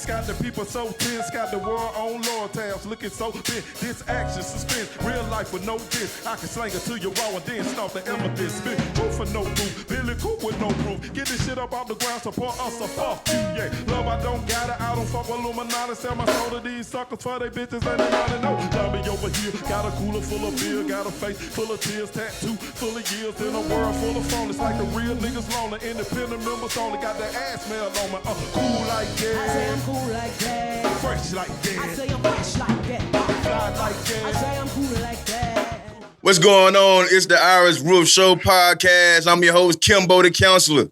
intense, got the people so tense, got the world on lower tabs looking so big. This action suspense, real life with no diss. I can slang it to you raw and then start the evidence. Spit proof for no proof, Billy Coop with no proof. Get this shit up off the ground, support us or fuck you, yeah. Love I don't got it, I don't fuck with Illuminati. Sell my soul to these suckers for they bitches and they wanna know. Dummy over here, got a cooler full of beer, got a face full of tears, tattoo full of years. In a world full of phonies, like the real niggas lonely. Independent members only got their ass smell on me. Cool like that. I say I'm cool like that. Fresh like that. I say I'm fresh like that. Fly like that. I say I'm cool like that. What's going on? It's the Irish Roof Show podcast. I'm your host, Kimbo the Counselor.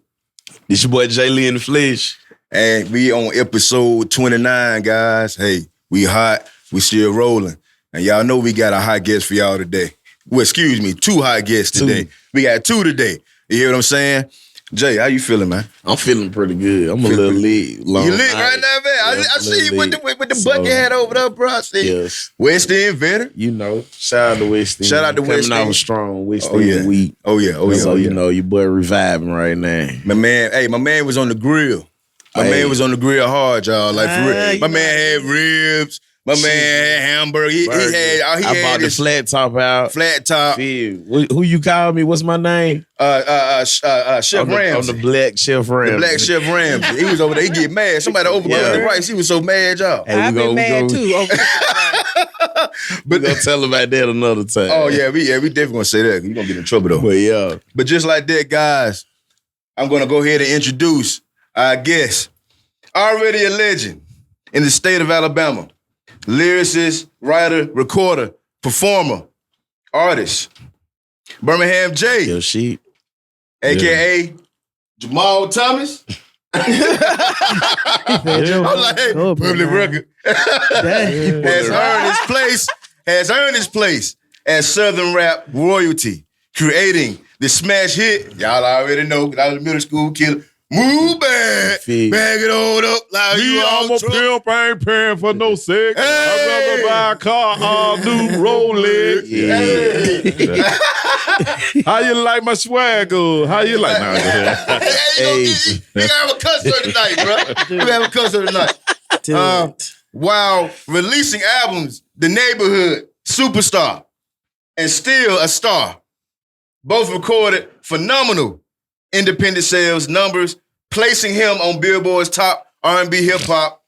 This your boy Jay Lee in the flesh. And we on episode 29, guys. Hey, we hot. We still rolling. And y'all know we got a hot guest for y'all today. Well, excuse me, two hot guests today. We got two today. You hear what I'm saying? Jay, how you feeling, man? I'm feeling pretty good. I'm a little lit. You lit right now, man? I see you with the bucket hat over there, bro. I see yes. West End veteran. You know, shout out to West End. Shout out to West Coming End. out strong. West End week. Oh, yeah. So, you know, your boy reviving right now. My man was on the grill. My man was on the grill hard, y'all. Like, for real. My man had ribs. My man had hamburger. He had I bought the flat top out. Flat top. Who you call me? What's my name? Chef Ramsay. I'm the black Chef Ramsay. The black Chef Ramsay. He was over there. He get mad. Somebody overcooked the rice. He was so mad, y'all. Hey, I've been mad too. We're gonna tell about that another time. Oh yeah, we definitely gonna say that. You're gonna get in trouble though. But yeah. But just like that, guys, I'm gonna go ahead and introduce our guest. Already a legend in the state of Alabama. Lyricist, writer, recorder, performer, artist. Birmingham Jay. Yo, she. AKA Jamal Thomas. I'm like, hey, public record. has earned his place as Southern rap royalty, creating the smash hit. Y'all already know, I was a middle school kid. Move back, bag it all up like you I'm all a pimp, ain't paying for no sex. Hey. I'd rather buy a car, all new Rolex. Hey. How you like my swagger? How you like? Nah, We gotta have a concert tonight, bro. We gotta have a concert tonight. While releasing albums, The Neighborhood, Superstar, and Still a Star, both recorded phenomenal independent sales numbers, placing him on Billboard's top R&B hip-hop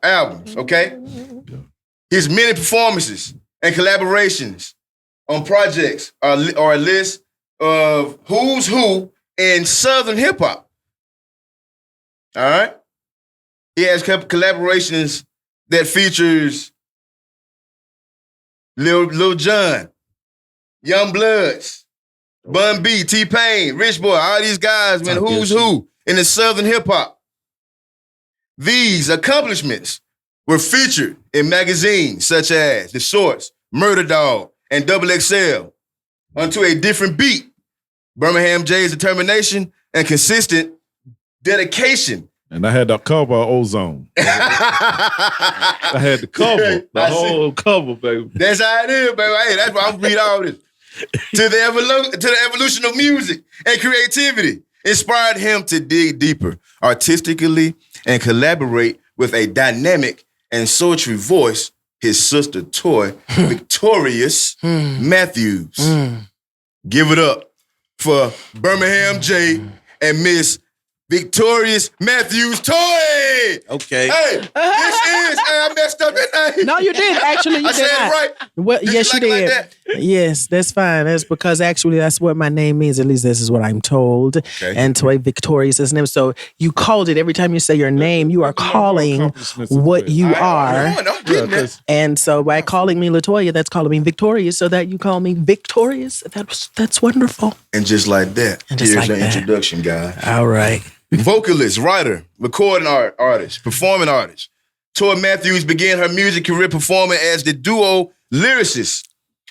albums, okay? His many performances and collaborations on projects are a list of who's who in Southern hip-hop. All right? He has collaborations that features Lil Jon, Young Bloods, Bun B, T-Pain, Rich Boy, all these guys, man, who's who in the Southern hip-hop. These accomplishments were featured in magazines such as The Source, Murder Dog, and XXL onto a different beat. Birmingham Jay's determination and consistent dedication. And I had the cover of Ozone. I had the cover, whole cover, baby. That's how it is, baby. Hey, that's why I'm reading all this. To the evolution of music and creativity inspired him to dig deeper artistically and collaborate with a dynamic and sultry voice, his sister Toy, Victorious Matthews. Give it up for Birmingham Jay and Miss Victorious Matthews Toy. Okay. Hey, I messed up that name. No, you did. Actually, you I did said not. it right. Well, yes, you did. Like yes, that's fine. That's because actually that's what my name means. At least this is what I'm told. Okay. And Toy Victorious is name. So you called it every time you say your name, you are calling what you are. I'm getting that. And so by calling me LaToya, that's calling me Victorious. So that you call me Victorious, that's wonderful. And just like that, here's like the that. introduction, guys. All right. Vocalist, writer, recording artist, performing artist. Toy Matthews began her music career performing as the duo lyricist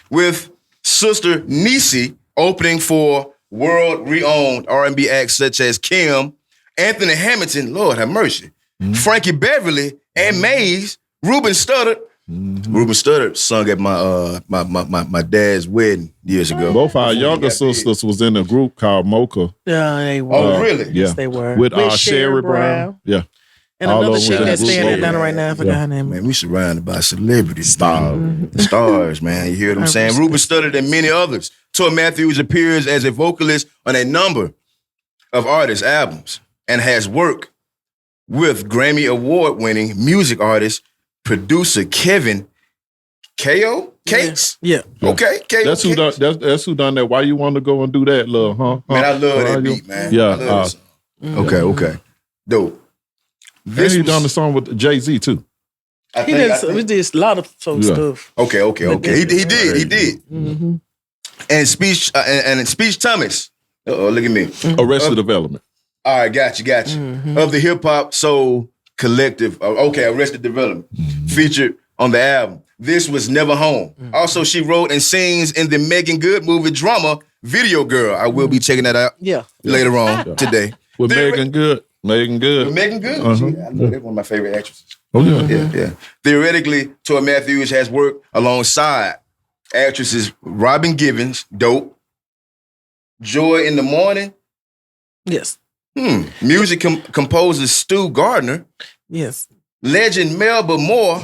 with sister Niecy, opening for world-renowned R&B acts such as Kim, Anthony Hamilton, Lord have mercy, Frankie Beverly, and Maze, Ruben Studdard, Ruben Studdard sung at my dad's wedding years ago. Both our younger sisters was in a group called Mocha. Yeah, they were. Oh, really? Yeah. Yes, they were. With Sherry Brown. Yeah. And All another of them chick was in that's the group staying in over. Atlanta right now. I forgot her name. Man, we surrounded by celebrities. Stars, man. You hear what I'm saying? Ruben Studdard and many others. Toy Matthews appears as a vocalist on a number of artists' albums and has worked with Grammy Award-winning music artist, producer Kevin K.O. Cakes. Yeah. Okay, K.O. That's who done. That's who done that. Why you want to go and do that, love? Huh? Man, I love Why that you- beat, man. Yeah. I love that song. Okay. Dope. And This he was- done the song with Jay-Z too. I He think- I did. We think- did a lot of stuff. Okay. He did. Mm-hmm. And speech Thomas. Look at me. Arrested Development. All right, got you. Of the hip hop soul collective. Arrested Development featured on the album. This was Never Home. Also, she wrote and sings in the Megan Good movie drama Video Girl. I will be checking that out later on today. With Megan Good. Megan Good. With Megan Good. Uh-huh. I love that, one of my favorite actresses. Oh yeah. Yeah. Theoretically, Toy Matthews has worked alongside actresses Robin Givens, dope, Joy in the Morning, Yes. music composer Stu Gardner, Yes. legend Melba Moore,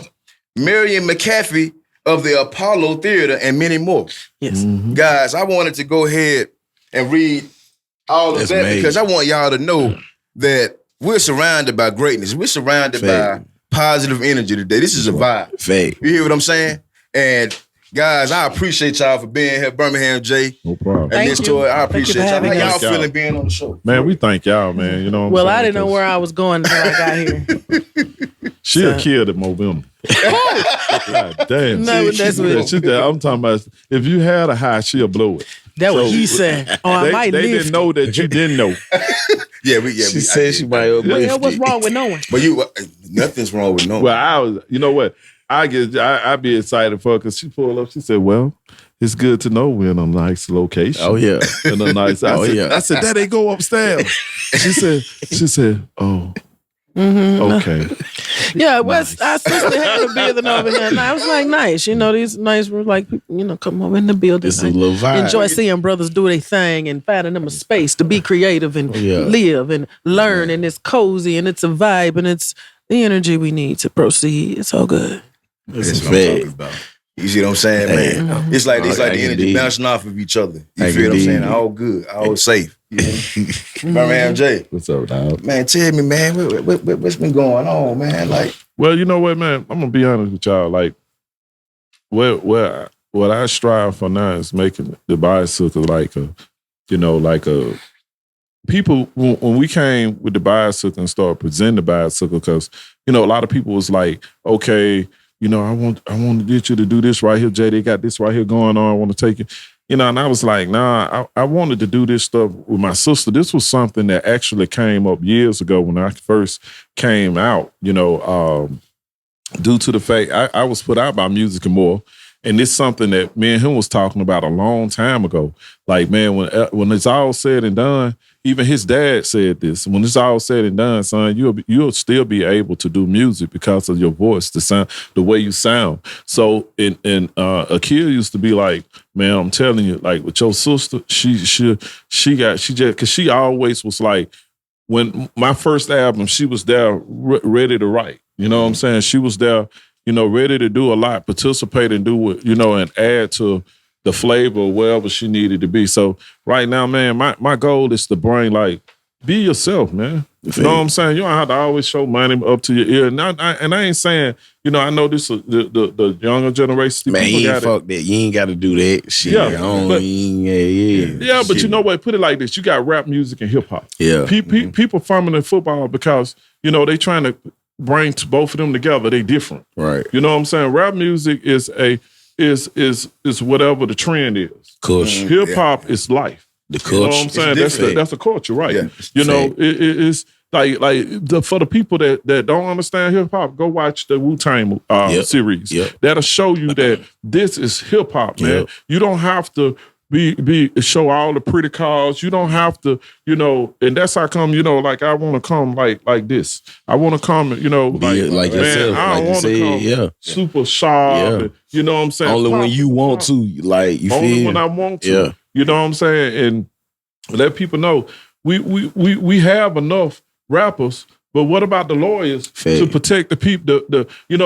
Marion McAfee of the Apollo Theater, and many more. Yes. Guys, I wanted to go ahead and read all of That's that amazing. because I want y'all to know that we're surrounded by greatness. We're surrounded by positive energy today. This is a vibe. Fake. You hear what I'm saying? And guys, I appreciate y'all for being here, Birmingham Jay. No problem. And Thank this you. tour, I Thank you appreciate for y'all. How having y'all us. feeling being on the show? Man, we thank y'all, man. You know what I'm Well, saying? I didn't know where I was going until I got here. She'll kill at Movember. God damn. No, that's what- I'm talking about if you had a high, she'll blow it. That what So, he said. Oh, I They might didn't lift. know that you didn't know. She said she might have Well, lifted. what's wrong with knowing? But you, nothing's wrong with no. Well, you know what? I be excited for her because she pulled up. She said, "Well, it's good to know we're in a nice location. Oh yeah. In a nice. I said, Daddy, go upstairs. She said, oh, okay. Yeah, West, our sister had a building over here. And I was like, nice. You know, these nice, like, people, come over in the building. It's a little vibe. Enjoy seeing brothers do their thing and finding them a space to be creative and live and learn. And it's cozy and it's a vibe and it's the energy we need to proceed. It's all good. That's what I'm talking about. You see what I'm saying, man? It's like the energy bouncing off of each other. You feel what I'm saying? All good, all safe. You know? Birmingham Jay. What's up, dog? Man, tell me, man, what's been going on, man? Like, Well, you know what, man? I'm gonna be honest with y'all. Like, what I strive for now is making the bicycle like a people when we came with the bicycle and started presenting the bicycle, because a lot of people was like, okay, I want to get you to do this right here, Jay. They got this right here going on. I want to take it. And I was like, nah, I wanted to do this stuff with my sister. This was something that actually came up years ago when I first came out, due to the fact I was put out by Music and More. And it's something that me and him was talking about a long time ago. Like, man, when it's all said and done, even his dad said this. When it's all said and done, son, you'll still be able to do music because of your voice, the sound, the way you sound. So, Akil used to be like, man, I'm telling you, like with your sister, because she always was like, when my first album, she was there ready to write. You know what I'm saying? She was there, ready to do a lot, participate and do it, and add to the flavor of wherever she needed to be. So right now, man, my goal is to bring, like, be yourself, man. You know what I'm saying? You don't have to always show money up to your ear. And I ain't saying, I know this the younger generation. Man, you ain't fuck that. You ain't got to do that shit. Yeah, but you know what? Put it like this. You got rap music and hip hop. Yeah. People farming in football because, they trying to bring both of them together. They different. Right. You know what I'm saying? Rap music is whatever the trend is. Culture. Hip hop is life. The culture. You know what I'm saying? That's a culture, right? Yeah. It's for the people that don't understand hip hop, go watch the Wu-Tang series. Yep. That'll show you that this is hip hop, man. Yep. You don't have to show all the pretty cars. You don't have to, and that's how come, like I want to come like this. I want to come, Be like man, yourself, I like don't you want to come super sharp. Yeah. And, you know what I'm saying? Only when you want to, like you only feel. when I want to. Yeah. You know what I'm saying? And let people know we have enough rappers. But what about the lawyers to protect the people?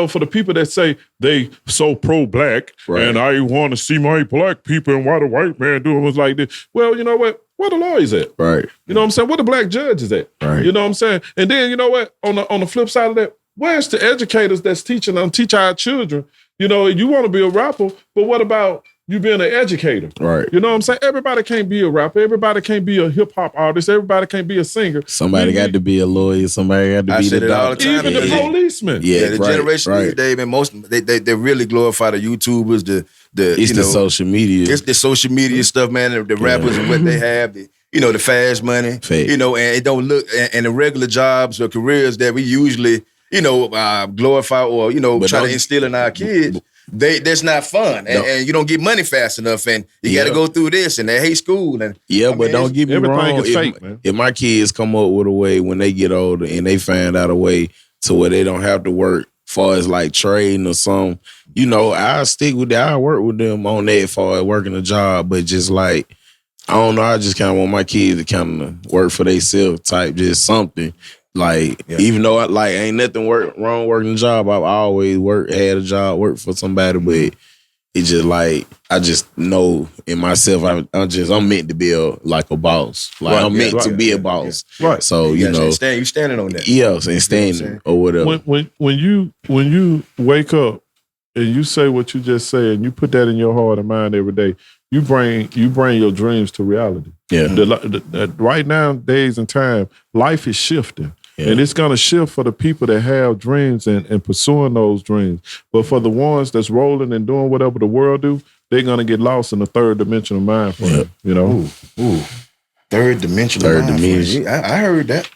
For the people that say they so pro-black and I want to see my black people and why the white man doing was like this. Well, you know what? Where the lawyers at? Right. You know what I'm saying? Where the black judges at? Right. You know what I'm saying? And then you know what? On the flip side of that, where's the educators that's teaching them teach our children? You want to be a rapper, but what about you being an educator? Right. You know what I'm saying? Everybody can't be a rapper. Everybody can't be a hip hop artist. Everybody can't be a singer. Somebody got to be a lawyer. Somebody got to be the doctor. Even the policeman. Yeah, the generation these days, man, they really glorify the YouTubers, the social media. It's the social media stuff, man. The rappers and what they have, the fast money, and it don't look and the regular jobs or careers that we usually, glorify or try to instill in our kids. That's not fun, and you don't get money fast enough, and you got to go through this, and they hate school, and but don't get me wrong. Is fake, man. If my kids come up with a way when they get older and they find out a way to where they don't have to work, far as like trading or something, I'll stick with that. I'll work with them on that far as working a job, but just like I don't know, I just kind of want my kids to kind of work for themselves, type just something. Like, even though ain't nothing wrong working a job, I've always had a job, worked for somebody, but it's just like, I just know in myself, I'm meant to be a boss. Like, I'm meant to be a boss. Yeah. Right. So, you standing on that. Yeah, and standing or whatever. When you wake up and you say what you just said and you put that in your heart and mind every day, you bring your dreams to reality. Yeah. Right now, days and time, life is shifting. Yeah. And it's going to shift for the people that have dreams and pursuing those dreams. But for the ones that's rolling and doing whatever the world do, they're going to get lost in the third dimensional mind frame, Ooh. Third dimensional mind frame. I heard that.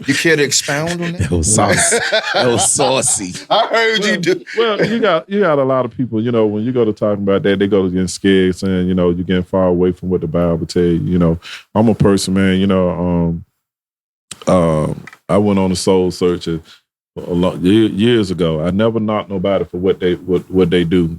you care to expound on that? That was saucy. That was saucy. I heard you do. Well, you got a lot of people, when you go to talking about that, they go to getting scared, saying, you're getting far away from what the Bible tell you. I'm a person, man, I went on a soul search years ago. I never knocked nobody for what they do.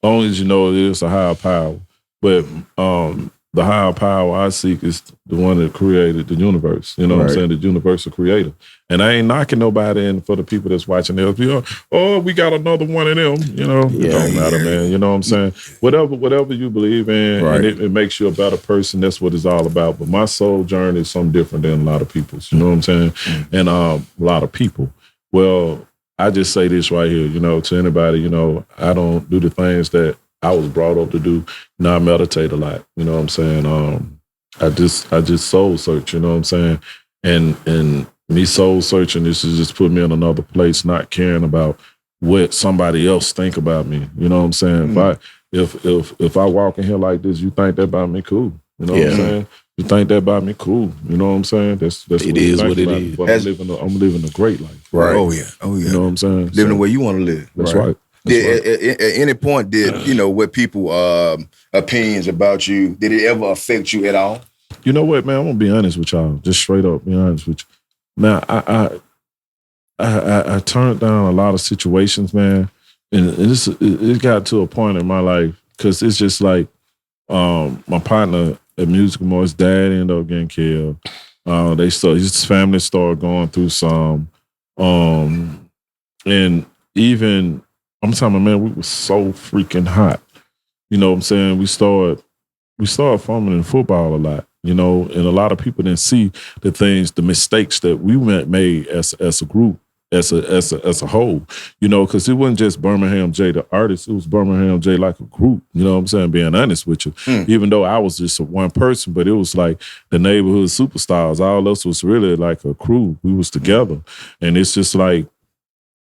Long as it is a higher power. But the higher power I seek is the one that created the universe. You know what I'm saying? The universal creator. And I ain't knocking nobody in for the people that's watching this. We got another one of them. It don't matter, man. You know what I'm saying? Whatever you believe in, and it makes you a better person. That's what it's all about. But my soul journey is something different than a lot of people's. You know what I'm saying? Mm-hmm. And a lot of people. Well, I just say this right here, to anybody, I don't do the things that I was brought up to do. I meditate a lot. You know what I'm saying? I just soul search, you know what I'm saying? And me soul searching, this is just put me in another place, not caring about what somebody else think about me. You know what I'm saying? Mm-hmm. If I walk in here like this, you think that about me, cool. You know what I'm saying? You think that about me, cool. You know what I'm saying? That's it is what it is. I'm living a great life. Right. Oh yeah. You know what I'm saying? Living the way you want to live. That's right. At any point, what people opinions about you, did it ever affect you at all? You know what, man? I'm gonna be honest with y'all. Just straight up, be honest with you. Man, I turned down a lot of situations, man, and it got to a point in my life because it's just like my partner at Musical More, his dad ended up getting killed. His family started going through some, and even. I'm telling you, man, we were so freaking hot. You know what I'm saying? We started fumbling in football a lot, and a lot of people didn't see the mistakes that we made as a group, as a whole, because it wasn't just Birmingham Jay, the artist, it was Birmingham Jay like a group, you know what I'm saying, being honest with you. Even though I was just one person, but it was like the neighborhood superstars, all of us was really like a crew. We was together. And it's just like,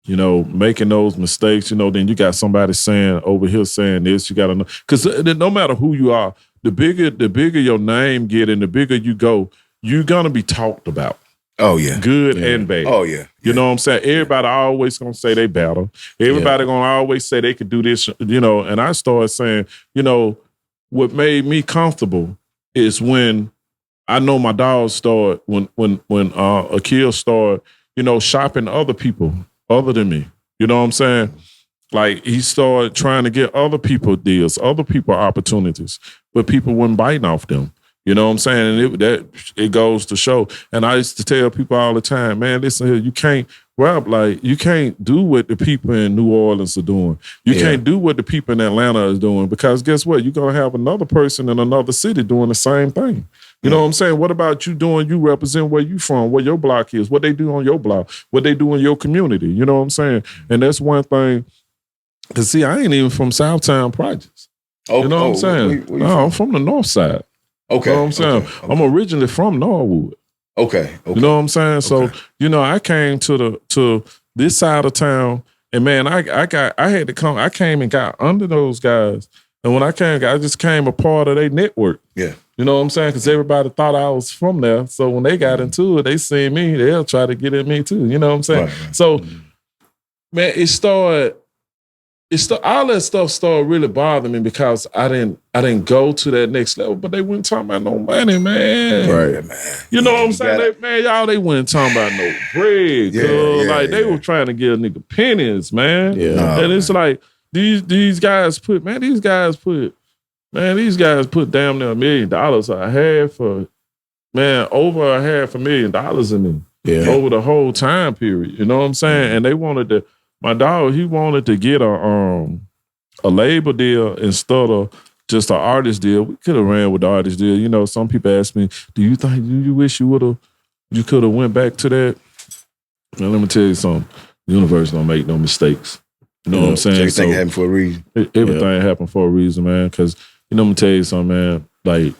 making those mistakes, then you got somebody saying over here saying this, you got to know. Because no matter who you are, the bigger your name get and the bigger you go, you're going to be talked about. Oh, yeah. Good and bad. Oh, yeah. You know what I'm saying? Everybody always going to say they better. Everybody going to always say they could do this, and I started saying, what made me comfortable is when I know my dogs started, when Akil started, shopping other people other than me. You know what I'm saying? Like, he started trying to get other people deals, other people opportunities, but people weren't biting off them. You know what I'm saying? And it goes to show. And I used to tell people all the time, man, listen here, you can't you can't do what the people in New Orleans are doing. You can't do what the people in Atlanta is doing, because guess what? You're going to have another person in another city doing the same thing. You know what I'm saying? What about you represent where you from, where your block is, what they do on your block, what they do in your community. You know what I'm saying? And that's one thing. Because, see, I ain't even from Southtown Projects. You know what I'm saying? No, I'm from the north side. Okay. You know what I'm saying? Okay. I'm originally from Norwood. Okay. You know what I'm saying? So, I came to this side of town, and man, I had to come. I came and got under those guys. And when I just came a part of their network. Yeah. You know what I'm saying? Because everybody thought I was from there. So when they got into it, they seen me, they'll try to get at me too. You know what I'm saying? Right. So, man, all that stuff started really bothering me, because I didn't go to that next level, but they weren't talking about no money, man. Right, man. You know what I'm saying? They weren't talking about no bread. They were trying to give a nigga pennies, man. Yeah. And it's like these guys put damn near $1 million over $500,000 in me. Yeah. Over the whole time period. You know what I'm saying? And they wanted my dog, he wanted to get a label deal instead of just an artist deal. We could have ran with the artist deal. Some people ask me, do you wish you could have went back to that? Now, let me tell you something. The universe don't make no mistakes. You know what I'm saying? Everything happened for a reason. Everything happened for a reason, man. Because, let me tell you something, man. Like,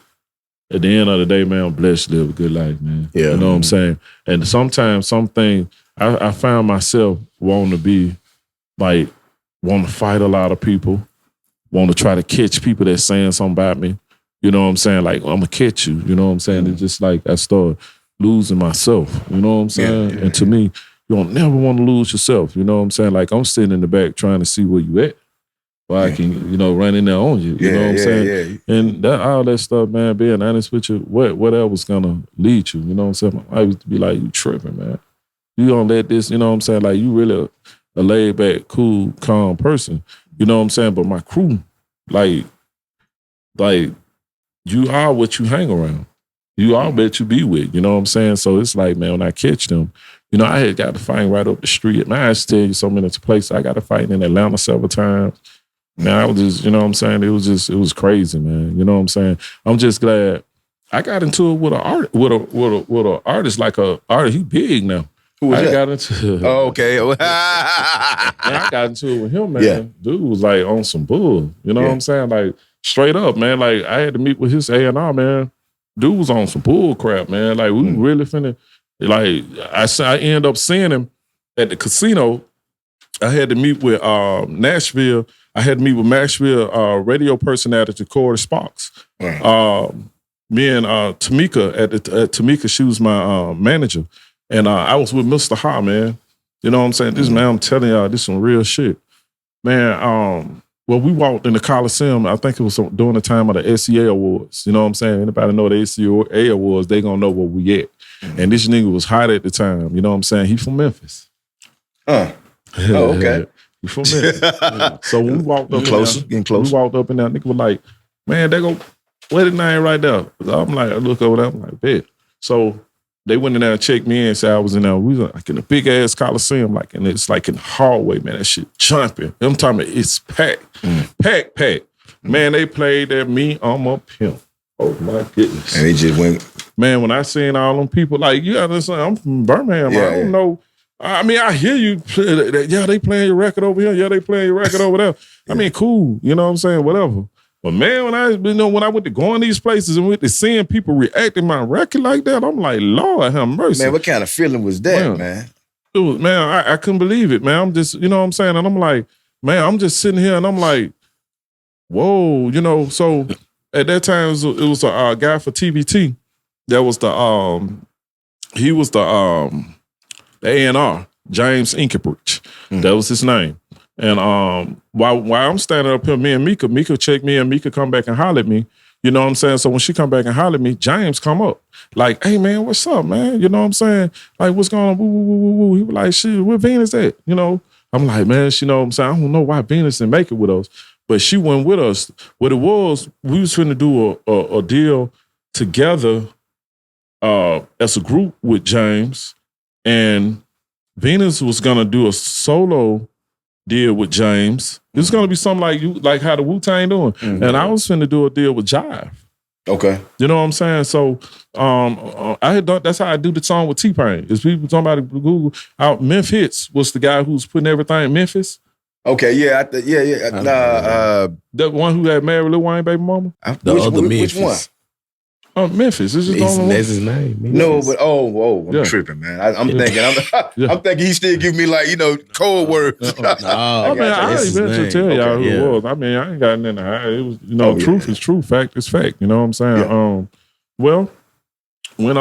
at the end of the day, man, I'm blessed to live a good life, man. Yeah. You know what I'm saying? And sometimes I found myself wanting to fight a lot of people, want to try to catch people that's saying something about me. You know what I'm saying? Like, I'm going to catch you. You know what I'm saying? It's just like I started losing myself. You know what I'm saying? And to me, you don't never want to lose yourself. You know what I'm saying? Like, I'm sitting in the back trying to see where you at. Well, I can, run in there on you. You know what I'm saying? Yeah. And all that stuff, man, being honest with you, whatever's going to lead you. You know what I'm saying? I used to be like, you tripping, man. You don't let this, you know what I'm saying? Like, you really a laid back, cool, calm person. You know what I'm saying? But my crew, like you are what you hang around. You are what you be with. You know what I'm saying? So it's like, man, when I catch them, I had got to fight right up the street. Man, I just tell you so many places. I got to fight in Atlanta several times. Man, I was just, you know what I'm saying? It was crazy, man. You know what I'm saying? I'm just glad I got into it with an artist, like a artist. He big now. Who was that? Got into Oh, okay. I got into it with him, man. Yeah. Dude was like on some bull. You know what I'm saying? Like, straight up, man. Like, I had to meet with his A&R, man. Dude was on some bull crap, man. Like, we really finna, like, I ended up seeing him at the casino. I had to meet with Nashville. I had to meet with Nashville radio personality Corey Sparks. Right. Me and Tamika, Tamika, she was my manager. And I was with Mr. Ha, man. You know what I'm saying? This man, I'm telling y'all, this is some real shit. Man, we walked in the Coliseum. I think it was during the time of the SEA Awards. You know what I'm saying? Anybody know the SEA Awards, they gonna know where we at. And this nigga was hot at the time. You know what I'm saying? He from Memphis. Oh, okay. He from Memphis. So when we walked up getting closer. We walked up in there, nigga was like, man, they go, where the name right there? I'm like, I look over there, I'm like, bet. So they went in there and checked me in and said I was in there. We was like in a big ass Coliseum, like, and it's like in the hallway, man. That shit jumping. I'm talking about it's packed. Packed. Man, they played that Me, I'm a Pimp. Oh my goodness. And they just went. Man, when I seen all them people, like, you understand, I'm from Birmingham. I don't know. I mean, I hear you. They playing your record over here. Yeah, they playing your record over there. I mean, cool. You know what I'm saying? Whatever. But man, when I went to going these places and went to seeing people reacting my record like that, I'm like, Lord have mercy. Man, what kind of feeling was that, man? It was, man, I couldn't believe it, man. I'm just, you know what I'm saying? And I'm like, man, I'm just sitting here and I'm like, whoa, so at that time it was a guy for TBT that was he was the A&R, James Inkerbridge. That was his name. And while I'm standing up here, me and Mika check me and Mika come back and holler at me. You know what I'm saying? So when she come back and holler at me, James come up. Like, hey man, what's up, man? You know what I'm saying? Like, what's going on? Woo, woo, woo, woo. He was like, shit, where Venus at? You know? I'm like, man, you know what I'm saying? I don't know why Venus didn't make it with us. But she went with us. What it was, we was finna do a deal together as a group with James. And Venus was gonna do a solo deal with James. It was gonna be something like how the Wu-Tang doing. Mm-hmm. And I was finna do a deal with Jive. Okay. You know what I'm saying? So I had done, that's how I do the song with T-Pain. Is people talking about Google out Memphis Hits was the guy who's putting everything in Memphis. Okay, yeah. The one who had married Lil Wayne baby mama? Which one? Memphis. It's just that's his name. Memphis. No, but I'm tripping, man. I'm thinking he still give me like, code words. I eventually tell y'all who it was. I mean, I ain't got nothing to hide. It was, truth is truth, fact is fact. You know what I'm saying? Yeah. Well, when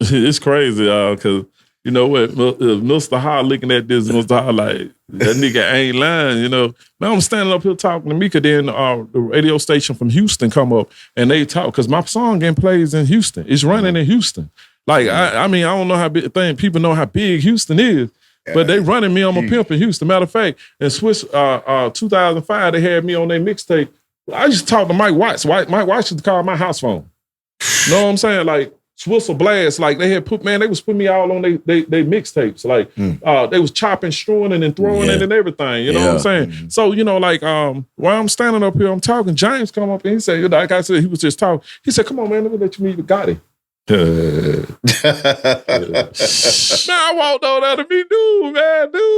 it's crazy, because you know what, Mr. Hart looking at this, Mr. Hart like, that nigga ain't lying, you know. Man, I'm standing up here talking to Mika, then the radio station from Houston come up and they talk, because my song getting plays in Houston. It's running in Houston. Like, I mean, I don't know how big, people know how big Houston is, but they running me on my pimp in Houston. Matter of fact, in Swiss 2005, they had me on their mixtape. I used to talk to Mike Watts. Mike Watts used to call my house phone. Know what I'm saying? Like, Swiss or Blast, like they had they was putting me all on they mixtapes. Like they was chopping, strewing, and then throwing it and everything. You know what I'm saying? Mm-hmm. So, like while I'm standing up here, I'm talking, James come up and he said, like I said, he was just talking. He said, come on, man, let me let you meet with Gotti. Man, I walked on out of me, dude,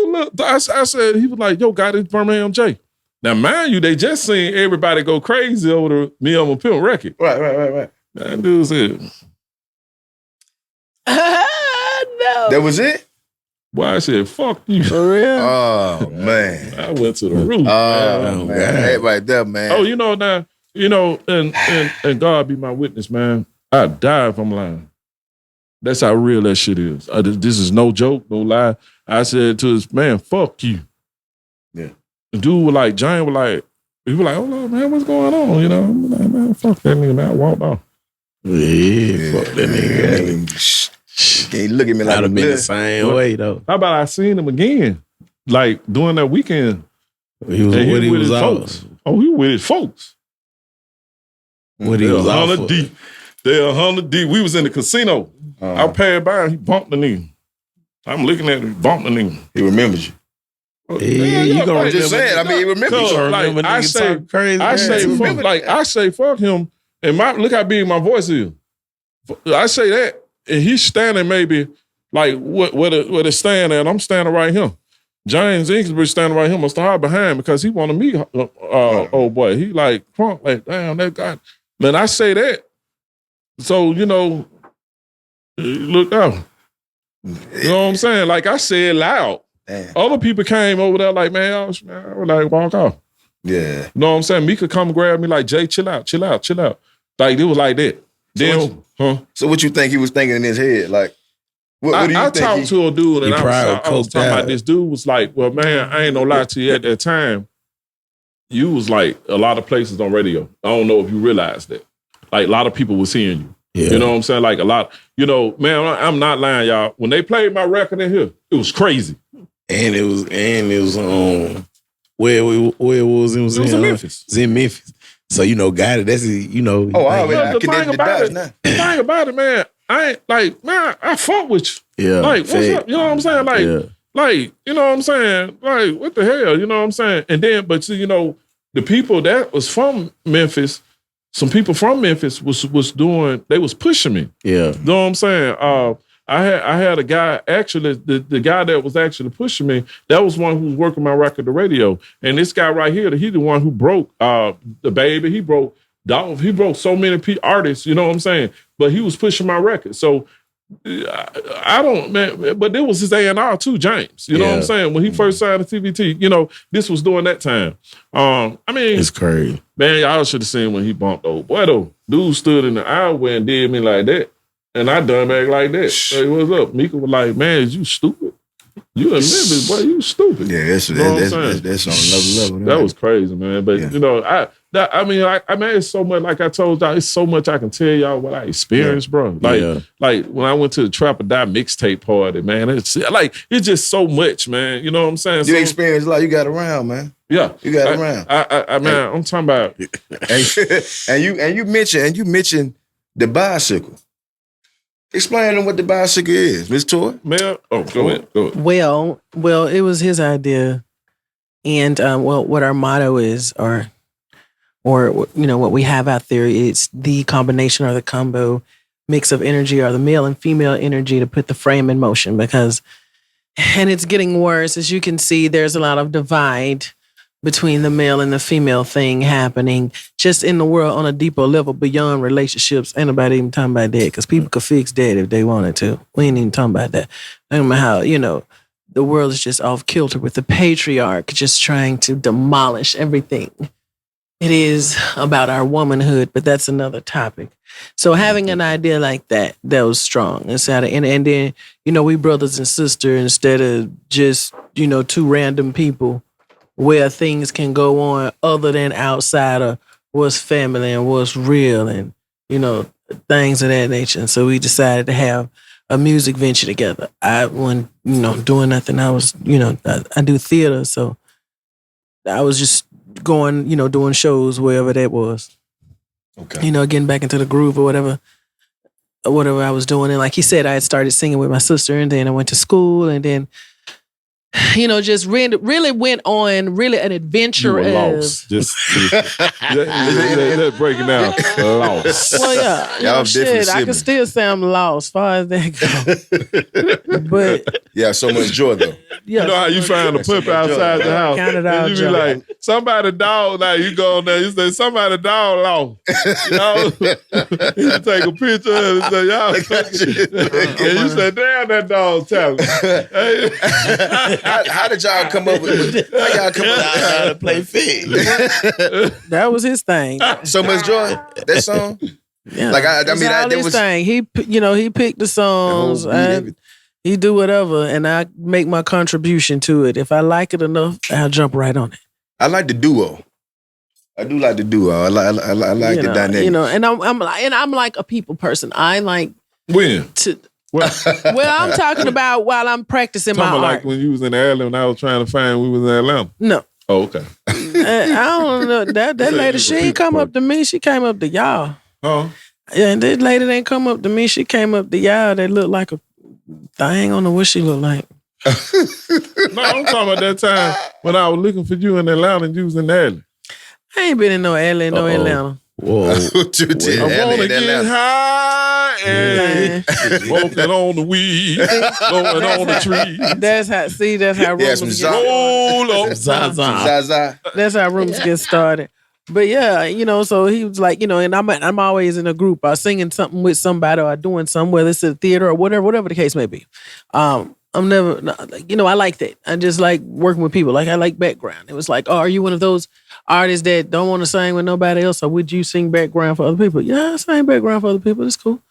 look. I said, he was like, yo, Gotti's Birmingham Jay. Now, mind you, they just seen everybody go crazy over the Me I'm a Pimp record. Right. That dude said, no. That was it? Boy, I said, fuck you. For real? Oh, man. I went to the roof. Oh, man. That right there, man. Oh, and God be my witness, man. I'd die if I'm lying. That's how real that shit is. This is no joke, no lie. I said to this man, fuck you. Yeah. The dude was like, Giant was like, he was like, hold on, man, what's going on? You know, I'm like, man, fuck that nigga, man. I walked off. Yeah, fuck that nigga. Can't look at me like I'd have been the same way though. How about I seen him again, like during that weekend? He was with his folks. Oh, he with his folks. What he was 100 deep. They're 100 deep. We was in the casino. I passed by and he bumped the nigga. I'm looking at him, he bumped the nigga. He remembers you. Yeah, you gonna remember. Just saying, I mean, he remembers you. Like, I say, fuck him. And look how big my voice is. I say that, and he's standing maybe like where they stand at. I'm standing right here. James Inksbury standing right here. Must hide behind because he wanted me. Old boy, he like crunk like damn that guy. Man, I say that. So look out. You know what I'm saying? Like I said loud. Damn. Other people came over there like man, I was like walk off. Yeah. You know what I'm saying? Mika come grab me like Jay, chill out. Like it was like that. So what you think he was thinking in his head? Like, what do you think? I talked to a dude and I was talking about this dude was like, well, man, I ain't no lie to you at that time. You was like a lot of places on radio. I don't know if you realized that. Like a lot of people was hearing you. Yeah. You know what I'm saying? Like a lot, man, I'm not lying, y'all. When they played my record in here, it was crazy. And it was where it was in Memphis. It was in Memphis. So, got it. That's it, Oh, I connected the dots now. The thing about it, man, I ain't like, man, I fuck with you. Yeah. Like, what's up? You know what I'm saying? Like, you know what I'm saying? Like, what the hell? You know what I'm saying? And then, but the people that was from Memphis, some people from Memphis was doing, they was pushing me. Yeah. You know what I'm saying? I had a guy, actually, the guy that was actually pushing me, that was one who was working my record, the radio. And this guy right here, he the one who broke the baby. He broke Dolph. He broke so many artists, you know what I'm saying? But he was pushing my record. So I don't, man, but there was his A&R too, James. You know what I'm saying? When he first signed the TVT, this was during that time. I mean. It's crazy. Man, y'all should have seen when he bumped old boy though. Dude stood in the aisleway and did me like that. And I done back like that. Hey, what's up? Mika was like, man, is you stupid? You a limit, boy. You stupid. Yeah, that's You know what I'm saying? that's on another level. That was crazy, man. But Yeah. you know, I mean, it's so much. Like I told y'all, it's so much I can tell y'all what I experienced, bro. Like when I went to the Trap or Die mixtape party, man. It's just so much, man. You know what I'm saying? You experienced a lot. You got around, man. Yeah, You got around. I'm talking about. and you mentioned the bicycle. Explain to them what the bicycle is, Miss Toy. Man, go ahead. Well, it was his idea, and what our motto is, or you know what we have out there, it's the combination or the combo mix of energy, or the male and female energy to put the frame in motion. Because, and it's getting worse, as you can see, there's a lot of divide between the male and the female thing happening just in the world on a deeper level beyond relationships. Ain't nobody even talking about that, because people could fix that if they wanted to. We ain't even talking about that. I don't know how, you know, the world is just off kilter with the patriarch just trying to demolish everything. It is about our womanhood, but that's another topic. So having an idea like that was strong. And then, you know, we brothers and sisters instead of just, you know, two random people, where things can go on other than outside of what's family and what's real and, you know, things of that nature. And so we decided to have a music venture together. I wasn't, you know, doing nothing. I was, you know, I do theater. So I was just going, you know, doing shows wherever that was. Okay. You know, getting back into the groove or whatever I was doing. And like he said, I had started singing with my sister, and then I went to school, and then, you know, just really went on an adventure. You were lost. Just breaking down. Lost. Well, yeah, you know, shit, I can still say I'm lost as far as that goes. But yeah, so much joy though. Yeah, you know how you find a puppy outside the house, and you be like, somebody dog, like you go on there, you say, somebody dog lost. You know, you take a picture and say, y'all, and you say, damn, that dog's talented. How did y'all come up with how y'all come up with How to play fig. that was his thing. So Much Joy? That song? Yeah, Like I mean, that was his thing. He picked the songs. And he do whatever, and I make my contribution to it. If I like it enough, I'll jump right on it. I like the duo. I do like the duo. I like the dynamic. You know, and I'm like a people person. I like when to. Well, I'm talking about while I'm practicing my art. Like when you was in Atlanta, when I was trying to find we was in Atlanta. No. Oh, okay. I don't know. That lady, she ain't come up to me. She came up to y'all. Oh. Yeah, and that lady didn't come up to me. She came up to y'all that looked like a thing. I don't know what she looked like. No, I'm talking about that time when I was looking for you in Atlanta and you was in Atlanta. I ain't been in no Atlanta, no Atlanta. Whoa. I want to get high and smoking on the weed, blowing on the tree. That's how rumors get roll up. Zaza. That's how rumors get started. But yeah, you know, so he was like, you know, and I'm always in a group. I'm singing something with somebody or doing something, whether it's a theater or whatever the case may be. I'm never, you know, I like that. I just like working with people. Like I like background. It was like, oh, are you one of those artists that don't want to sing with nobody else, or would you sing background for other people? Yeah, I sing background for other people. It's cool.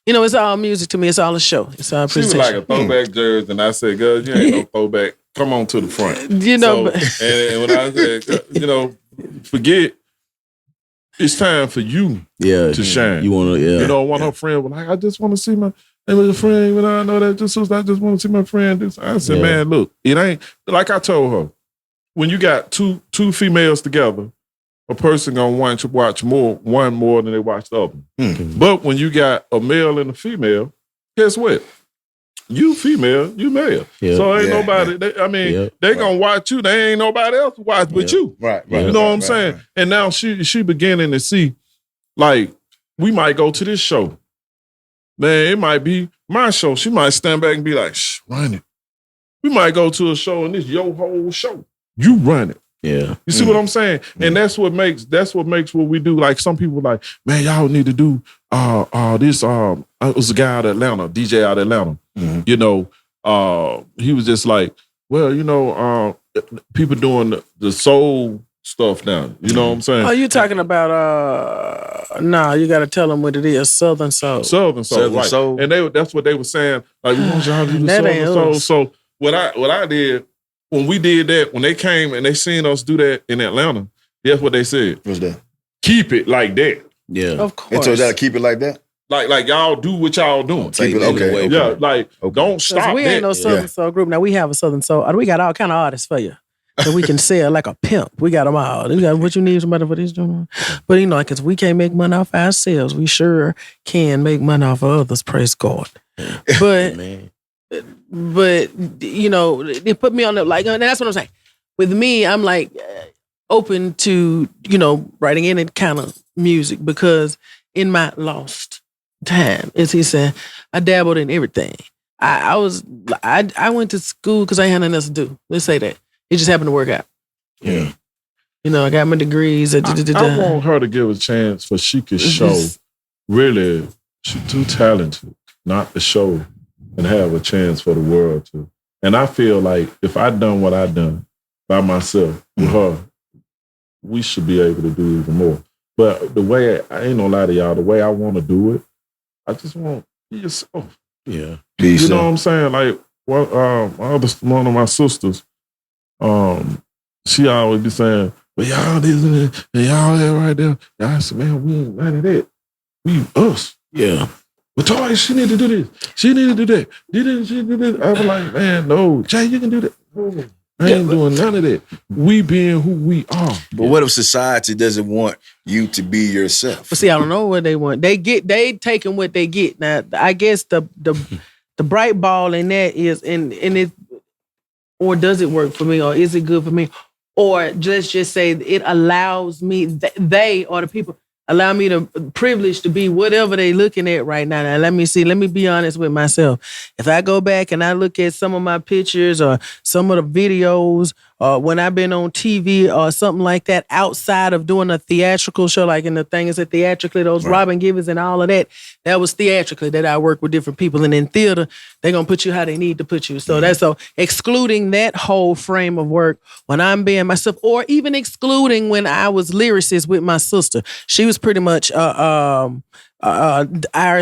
You know, it's all music to me. It's all a show. It's all she was like a throwback jersey, and I said, girl, you ain't no throwback. Come on to the front. You know. So, and when I said, you know, forget, it's time for you to shine. You want to, You know, one of her friends was like, I just want to see my friend. When I know that, I just want to see my friend. I said, man, look, it ain't, like I told her, when you got two females together, a person gonna want to watch one more than they watch the other. Mm-hmm. But when you got a male and a female, guess what? You female, you male. Yeah. So ain't nobody. They gonna watch you. They ain't nobody else to watch but you. Right. You know what I'm saying? Right. And now she beginning to see, like, we might go to this show. Man, it might be my show. She might stand back and be like, shh, run it. We might go to a show and it's your whole show. You run it. Yeah. You see what I'm saying? And that's what makes what we do. Like some people like, man, y'all need to do this. It was a guy out of Atlanta, DJ out of Atlanta. Mm-hmm. You know, he was just like, well, you know, people doing the soul stuff now. You know what I'm saying? Oh, you talking about you gotta tell them what it is. Southern soul. Southern soul, right. Soul. And that's what they were saying. Like, we want y'all to do the Southern soul. So what I did when we did that, when they came and they seen us do that in Atlanta, that's what they said. What's that? Keep it like that. Yeah. Of course. And so y'all keep it like that? Like y'all do what y'all doing. Keep it, okay. Yeah, like don't stop. We ain't no Southern Soul group. Now we have a Southern Soul. We got all kind of artists for you that we can sell like a pimp. We got them all. We got what you need somebody for this doing. But you know, because we can't make money off ourselves, we sure can make money off of others. Praise God. But you know, they put me on the and that's what I'm saying. With me, I'm like open to writing any kind of music because in my lost time, as he said, I dabbled in everything. I went to school because I had nothing else to do. Let's say that. It just happened to work out. Yeah. I got my degrees. I want her to give a chance for she could show really she's too talented not to show and have a chance for the world to. And I feel like if I done what I done by myself with her, we should be able to do even more. But the way, I ain't gonna lie to y'all, the way I want to do it, I just want be yourself. Yeah. You know what I'm saying? Like, one of my sisters, she always be saying, well, y'all this and y'all that right there. I said, man, we ain't none of that. We us. Yeah. But Tori, she need to do this. She need to do that. She do this. I was like, man, no. Jay, you can do that. No. I ain't doing none of that. We being who we are. But what if society doesn't want you to be yourself? But see, I don't know what they want. They taking what they get. Now, I guess the bright ball in that is in it, or does it work for me, or is it good for me, or just say it allows me. They or the people allow me the privilege to be whatever they looking at right now. Now, let me see. Let me be honest with myself. If I go back and I look at some of my pictures or some of the videos or when I've been on TV or something like that outside of doing a theatrical show, like in the thing is that theatrically, those Robin Givens and all of that, that was theatrically that I work with different people. And in theater, they're going to put you how they need to put you. So that's excluding that whole frame of work when I'm being myself, or even excluding when I was lyricist with my sister. She was pretty much our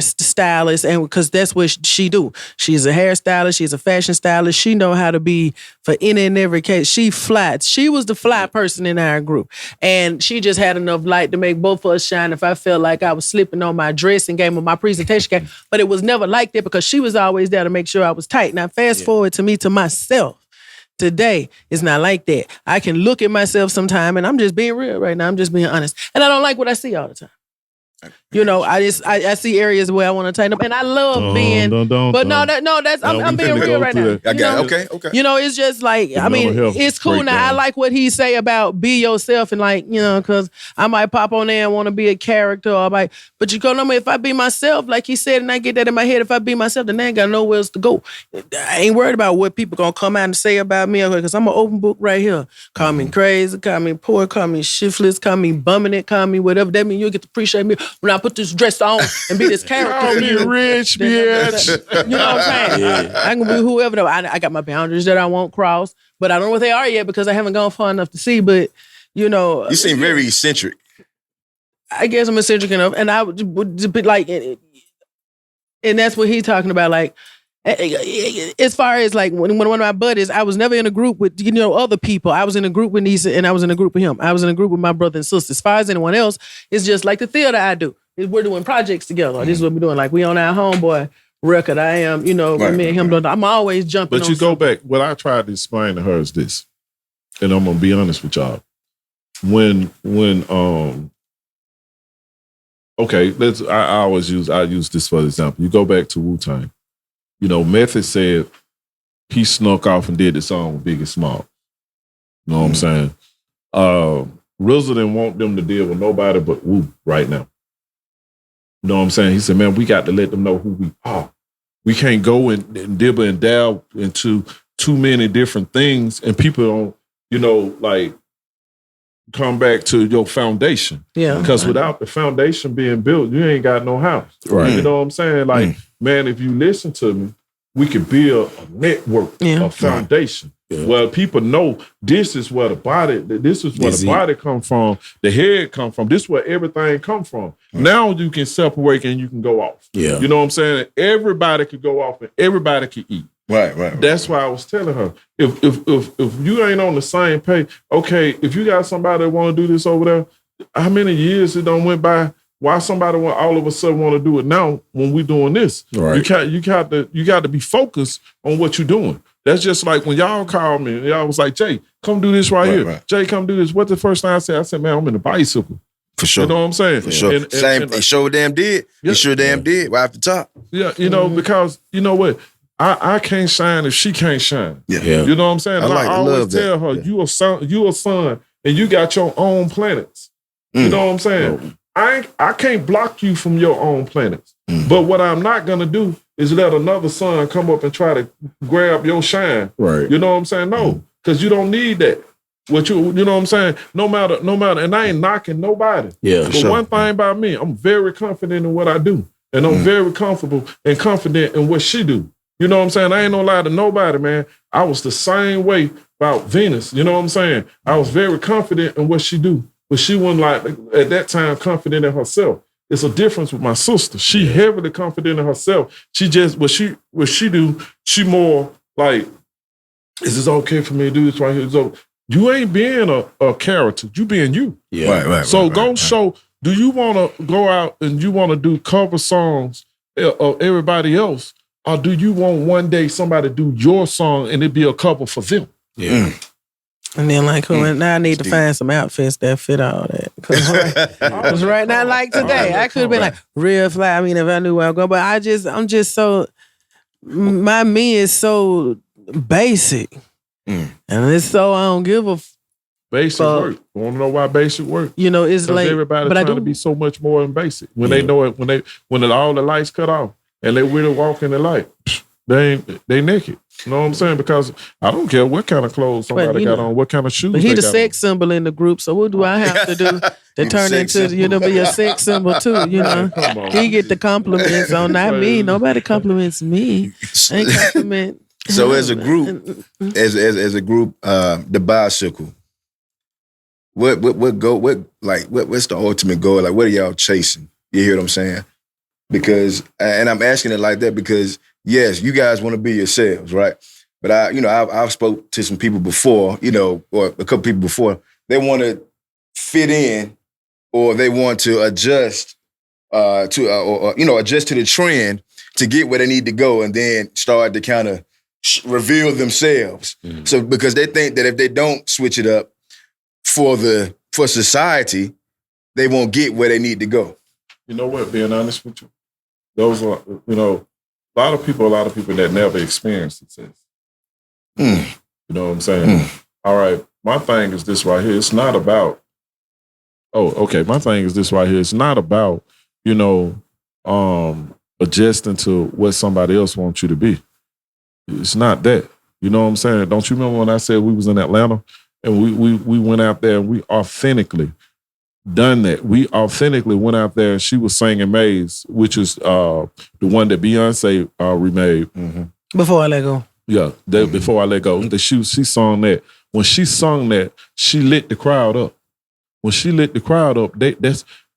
stylist, and because that's what she do. She's a hairstylist. She's a fashion stylist. She know how to be for any and every case. She flies. She was the fly person in our group, and she just had enough light to make both of us shine. If I felt like I was slipping on my dressing game or my presentation game, but it was never like that because she was always there to make sure I was tight. Now fast forward to me to myself. Today, it's not like that. I can look at myself sometime, and I'm just being real right now. I'm just being honest, and I don't like what I see all the time. I see areas where I want to tighten up, and I love being. But I'm being real right now. I got it. Okay. It's just like it's cool now. I like what he say about be yourself, and because I might pop on there and want to be a character, or but if I be myself, like he said, and I get that in my head, if I be myself, then I ain't got nowhere else to go. I ain't worried about what people gonna come out and say about me, because I'm an open book right here. Call me crazy, call me poor, call me shiftless, call me bumming it, call me whatever. That means you'll get to appreciate me when I put this dress on and be this character. I'll be rich, bitch. You know what I'm saying? Yeah. I can be whoever though. I got my boundaries that I won't cross, but I don't know what they are yet because I haven't gone far enough to see. But you seem very eccentric. I guess I'm eccentric enough, and I would be like, and that's what he's talking about. Like, as far as like when one of my buddies, I was never in a group with other people. I was in a group with Nisa, and I was in a group with him. I was in a group with my brother and sister. As far as anyone else, it's just like the theater I do. We're doing projects together. This is what we're doing. Like we on our homeboy record. I am, me and him. I'm always jumping. But you go back. What I tried to explain to her is this, and I'm gonna be honest with y'all. I use this for example. You go back to Wu-Tang. Method said he snuck off and did the song with Big and Small. You know what I'm saying? RZA didn't want them to deal with nobody but Wu right now. You know what I'm saying? He said, man, we got to let them know who we are. We can't go and dibble and dab into too many different things, and people don't, come back to your foundation. Yeah. Because without the foundation being built, you ain't got no house. Right. You know what I'm saying? Man, if you listen to me, we could build a network, a foundation. Yeah. Well, people know this is where the body come from, the head come from. This is where everything come from. Now you can separate and you can go off. Yeah. You know what I'm saying? Everybody could go off and everybody could eat. Right. That's why I was telling her, if you ain't on the same page, okay, if you got somebody that want to do this over there, how many years it done went by? Why somebody all of a sudden want to do it now when we doing this? Right. You got to be focused on what you're doing. That's just like when y'all called me, y'all was like, Jay, come do this right here. Right. Jay, come do this. What's the first thing I said? I said, man, I'm in the bicycle. For sure. You know what I'm saying? For sure. They sure damn did. They sure damn did right off the top. Yeah, you know, because you know what? I can't shine if she can't shine. Yeah. You know what I'm saying? I always tell her, you a son, and you got your own planets. You know what I'm saying? I can't block you from your own planets. But what I'm not gonna do is let another son come up and try to grab your shine. Right. You know what I'm saying? No, because you don't need that. You know what I'm saying? No matter, and I ain't knocking nobody. Yeah. But one thing about me, I'm very confident in what I do. And I'm very comfortable and confident in what she do. You know what I'm saying? I ain't no lie to nobody, man. I was the same way about Venus. You know what I'm saying? I was very confident in what she do. But she wasn't like, at that time, confident in herself. It's a difference with my sister. She heavily confident in herself. She just, what she do, she more like, is this okay for me to do this right here? So you ain't being a character. You being you. Yeah. Right. So go show, do you want to go out and you want to do cover songs of everybody else? Or do you want one day somebody to do your song and it be a cover for them? Yeah. And then now I need to find some outfits that fit all that. Because right now, like today, I could have been like real fly. I mean, if I knew where I'm going, but I'm just so, me is so basic. And it's so, I don't give a Basic work. Want to know why basic work? You know, it's like everybody but trying to be so much more than basic. When they know it, when all the lights cut off and they really walk in the light, they naked. You know what I'm saying? Because I don't care what kind of clothes somebody got on, what kind of shoes. But he the sex symbol in the group. So what do I have to do to turn into be a sex symbol too? You know, he get the compliments on not me. Nobody compliments me. I ain't compliment. So as a group, as a group, the Bisycle. What's the ultimate goal? Like, what are y'all chasing? You hear what I'm saying? Because, and I'm asking it like that because, yes, you guys want to be yourselves, right? But I've spoke to some people before, or a couple people before. They want to fit in, or they want to adjust adjust to the trend to get where they need to go, and then start to kind of reveal themselves. Mm-hmm. So because they think that if they don't switch it up for society, they won't get where they need to go. You know what? Being honest with you, those are a lot of people that never experienced success. You know what I'm saying? All right, my thing is this right here. It's not about. My thing is this right here. It's not about adjusting to what somebody else wants you to be. It's not that. You know what I'm saying? Don't you remember when I said we was in Atlanta and we went out there and we authentically done that. We authentically went out there and she was singing Maze, which is the one that Beyonce remade. Mm-hmm. Before I Let Go. Yeah, Before I Let Go. She sung that. When she sung that, she lit the crowd up. When she lit the crowd up,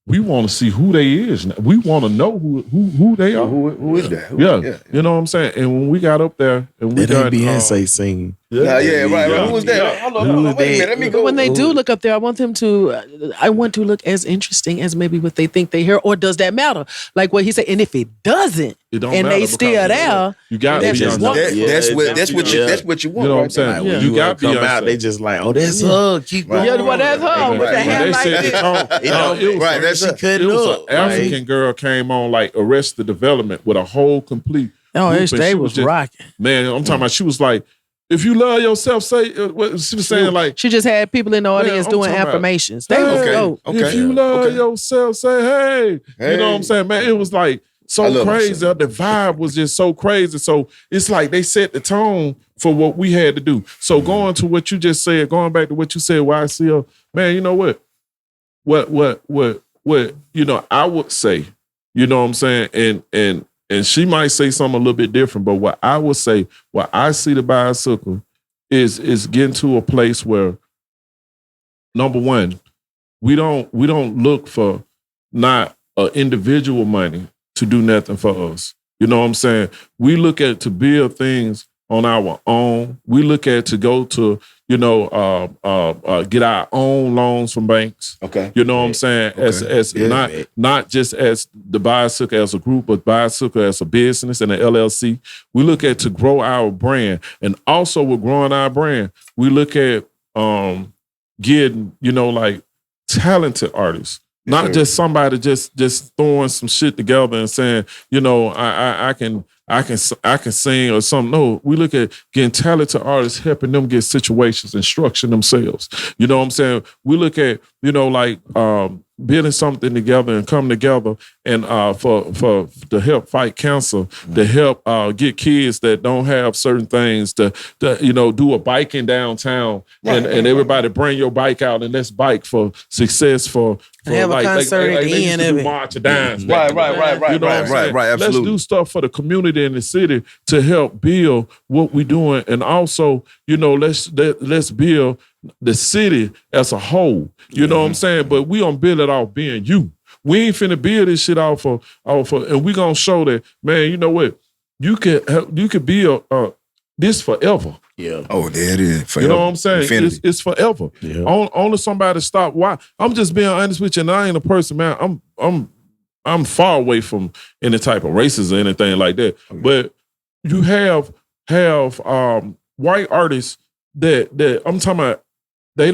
we want to see who they is. We want to know who they are. Who is that? Yeah, you know what I'm saying? And when we got up there and we got Beyonce singing. Right. Who was that? Hold on, wait a minute. Let me go. But when they do look up there, I want to look as interesting as maybe what they think they hear. Or does that matter? Like what he said. And if it doesn't, it don't and matter they still there, you got to be that's what you want. You know what I'm saying? When you got come out, they just like, that's her. Keep going. Yeah, well, that's her with the hair like this. It was an African girl came on like Arrested Development with a whole complete. They was rocking. Man, I'm talking about. She was like, if you love yourself, say what she was saying. Like she just had people in the audience doing affirmations. They was dope. If you love yourself, say hey. You know what I'm saying, man? It was like so crazy. The vibe was just so crazy. So it's like they set the tone for what we had to do. So going to what you just said, going back to what you said, YCL, man, you know what? What I would say, you know what I'm saying, and she might say something a little bit different, but what I would say, what I see the Bisycle is getting to a place where, number one, we don't look for not individual money to do nothing for us. You know what I'm saying? We look at to build things on our own. We look at to go to, get our own loans from banks. Okay. You know what I'm saying? As not just as the Bisycle as a group, but Bisycle as a business and an LLC. We look at to grow our brand. And also with growing our brand, we look at getting, like talented artists. Not just somebody just throwing some shit together and saying, I can sing or something. No, we look at getting talented artists, helping them get situations and structure themselves. You know what I'm saying? We look at, building something together and come together and for to help fight cancer, to help get kids that don't have certain things to do a biking downtown and everybody bring your bike out and let's bike for success for have a concert at the end of it. March of Dimes. Right. Let's Absolutely. do stuff for the community in the city to help build what we're doing, and also, let's build the city as a whole. You know what I'm saying? But we gonna build it off being you. We ain't finna build this shit off of, and we gonna show that, man. You know what? You could build this forever. Yeah. Oh, there it is. Forever. You know what I'm saying? Infinity. It's forever. Yeah. Only somebody stop. Why? I'm just being honest with you, and I ain't a person, man. I'm far away from any type of racism or anything like that. Okay. But you have white artists that I'm talking about. They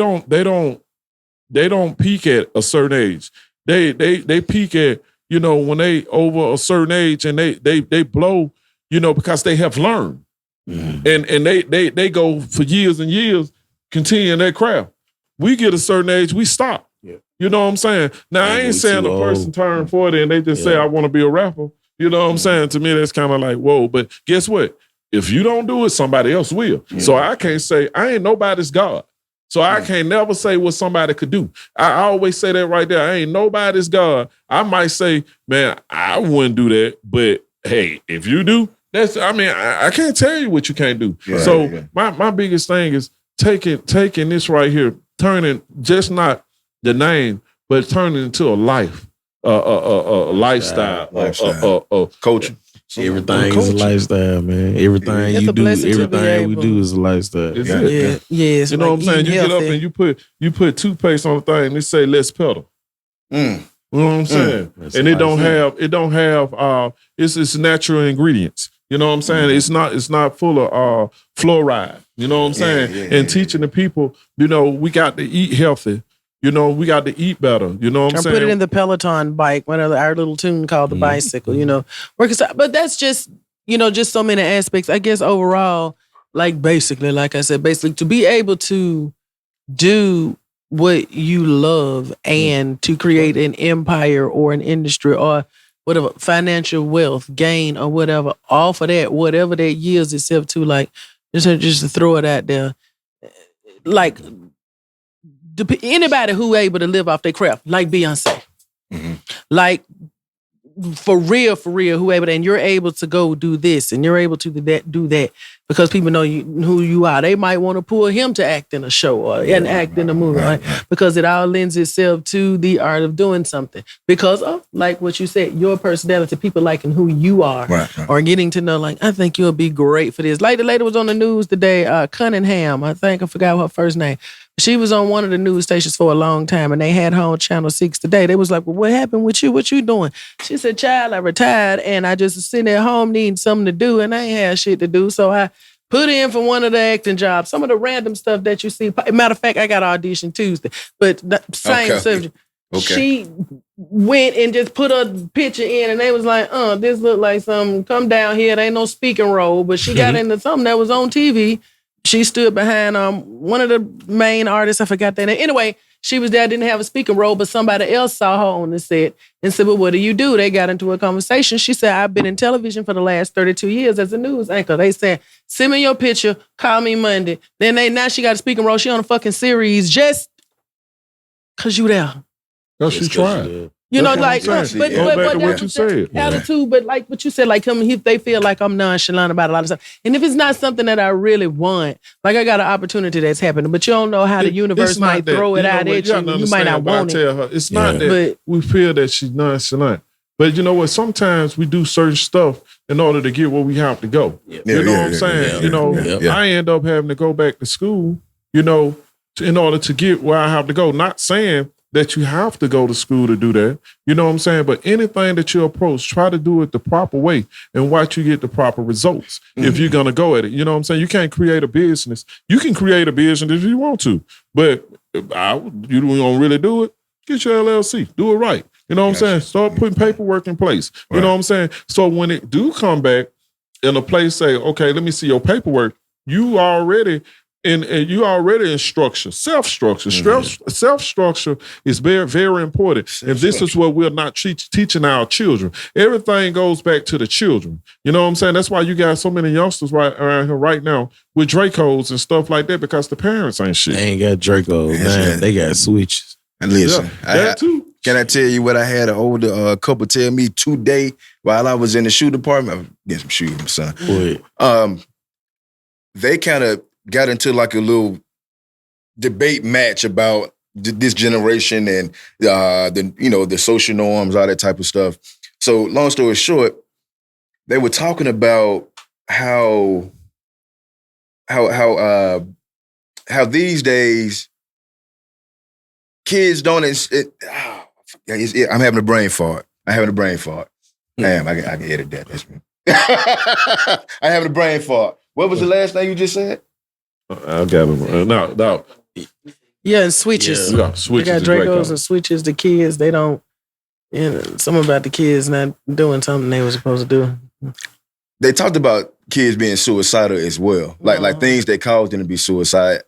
don't peak at a certain age. They peak at when they over a certain age and they blow because they have learned. Mm-hmm. And they go for years and years continuing their craft. We get a certain age, we stop. Yeah. You know what I'm saying? Now I ain't saying a person turn 40 and they just say I want to be a rapper. You know what I'm saying? To me, that's kind of like, whoa. But guess what? If you don't do it, somebody else will. Yeah. So I can't say I ain't nobody's God. So I can't never say what somebody could do. I always say that right there. I ain't nobody's God. I might say, man, I wouldn't do that. But hey, if you do, I can't tell you what you can't do. Yeah, my biggest thing is taking this right here, turning just not the name, but turning it into a life, a lifestyle, culture. Everything is a lifestyle, man. Everything you do, everything we do is a lifestyle. Yeah. You know what I'm saying? You get up and you put toothpaste on the thing and they say let's pedal. You know what I'm saying? And it don't have it's natural ingredients. You know what I'm saying? It's not full of fluoride. You know what I'm saying? And teaching the people, we got to eat healthy. We got to eat better. You know what I'm saying? Put it in the Peloton bike, our little tune called the Bisycle, But that's just, just so many aspects. I guess overall, like I said, to be able to do what you love and to create an empire or an industry or whatever, financial wealth, gain or whatever, off of that, whatever that yields itself to, like, just to throw it out there. Like, anybody who able to live off their craft, like Beyonce, like for real, who able to, and you're able to go do this, and you're able to do that because people know who you are. They might want to pull him to act in a show or act in a movie, right? Because it all lends itself to the art of doing something. Because of, like what you said, your personality, people liking who you are, or getting to know, like, I think you'll be great for this. Like the lady was on the news today, Cunningham, I forgot her first name. She was on one of the news stations for a long time, and they had her on Channel 6 today. They was like, well, what happened with you? What you doing? She said, child, I retired, and I just was sitting at home needing something to do, and I ain't had shit to do, so I put in for one of the acting jobs. Some of the random stuff that you see. Matter of fact, I got an audition Tuesday, but the same subject. Okay. She went and just put a picture in, and they was like, this look like something. Come down here. There ain't no speaking role, but she got into something that was on TV. She stood behind one of the main artists. I forgot that name. Anyway, she was there, didn't have a speaking role, but somebody else saw her on the set and said, well, what do? They got into a conversation. She said, I've been in television for the last 32 years as a news anchor. They said, send me your picture, call me Monday. Then now she got a speaking role. She on a fucking series just because you there. Because she tried. Like, but what you said. Attitude, but like what you said, like they feel like I'm nonchalant about a lot of stuff. And if it's not something that I really want, like I got an opportunity that's happening, but you don't know how the universe might throw it out at you. You might not want it. Tell her, it's not that we feel that she's nonchalant, But you know what? Sometimes we do certain stuff in order to get where we have to go. You know what I'm saying? I end up having to go back to school, in order to get where I have to go. Not saying that you have to go to school to do that. You know what I'm saying? But anything that you approach, try to do it the proper way and watch you get the proper results if you're going to go at it. You know what I'm saying? You can't create a business. You can create a business if you want to, but you don't really do it, get your LLC. Do it right. You know what I'm saying? Start putting paperwork in place. You know what I'm saying? So when it do come back and a place say, okay, let me see your paperwork, you already in structure, self-structure. Self-structure is very, very important. And this is what we're not teaching our children. Everything goes back to the children. You know what I'm saying? That's why you got so many youngsters right around here right now with Dracos and stuff like that, because the parents ain't shit. They ain't got Dracos, man. They got switches. And listen, that too. Can I tell you what I had an older couple tell me today while I was in the shoe department? I'm getting some shoes, my son. They kind of got into like a little debate match about this generation and the social norms, all that type of stuff. So long story short, they were talking about how these days kids don't. I'm having a brain fart. Damn, I can edit that. That's me. I'm having a brain fart. What was the last thing you just said? I got them. No. Yeah, and switches. Yeah, switches. They got Dracos and switches. The kids, they don't. Something about the kids not doing something they were supposed to do. They talked about kids being suicidal as well, like things that caused them to be suicidal,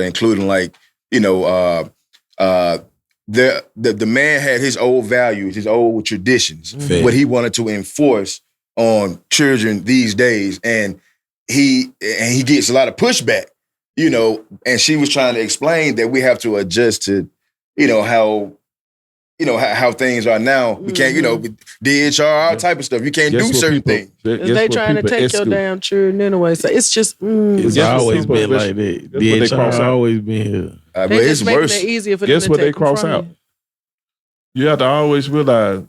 including the man had his old values, his old traditions, what he wanted to enforce on children these days, and he gets a lot of pushback, and she was trying to explain that we have to adjust to, how things are now. We can't, DHR, all type of stuff. You can't do certain things. They trying to take your damn children anyway. So it's just it's always been like that. DHR always been here. But it's worse. It easier for them Guess to what take they cross out? You have to always realize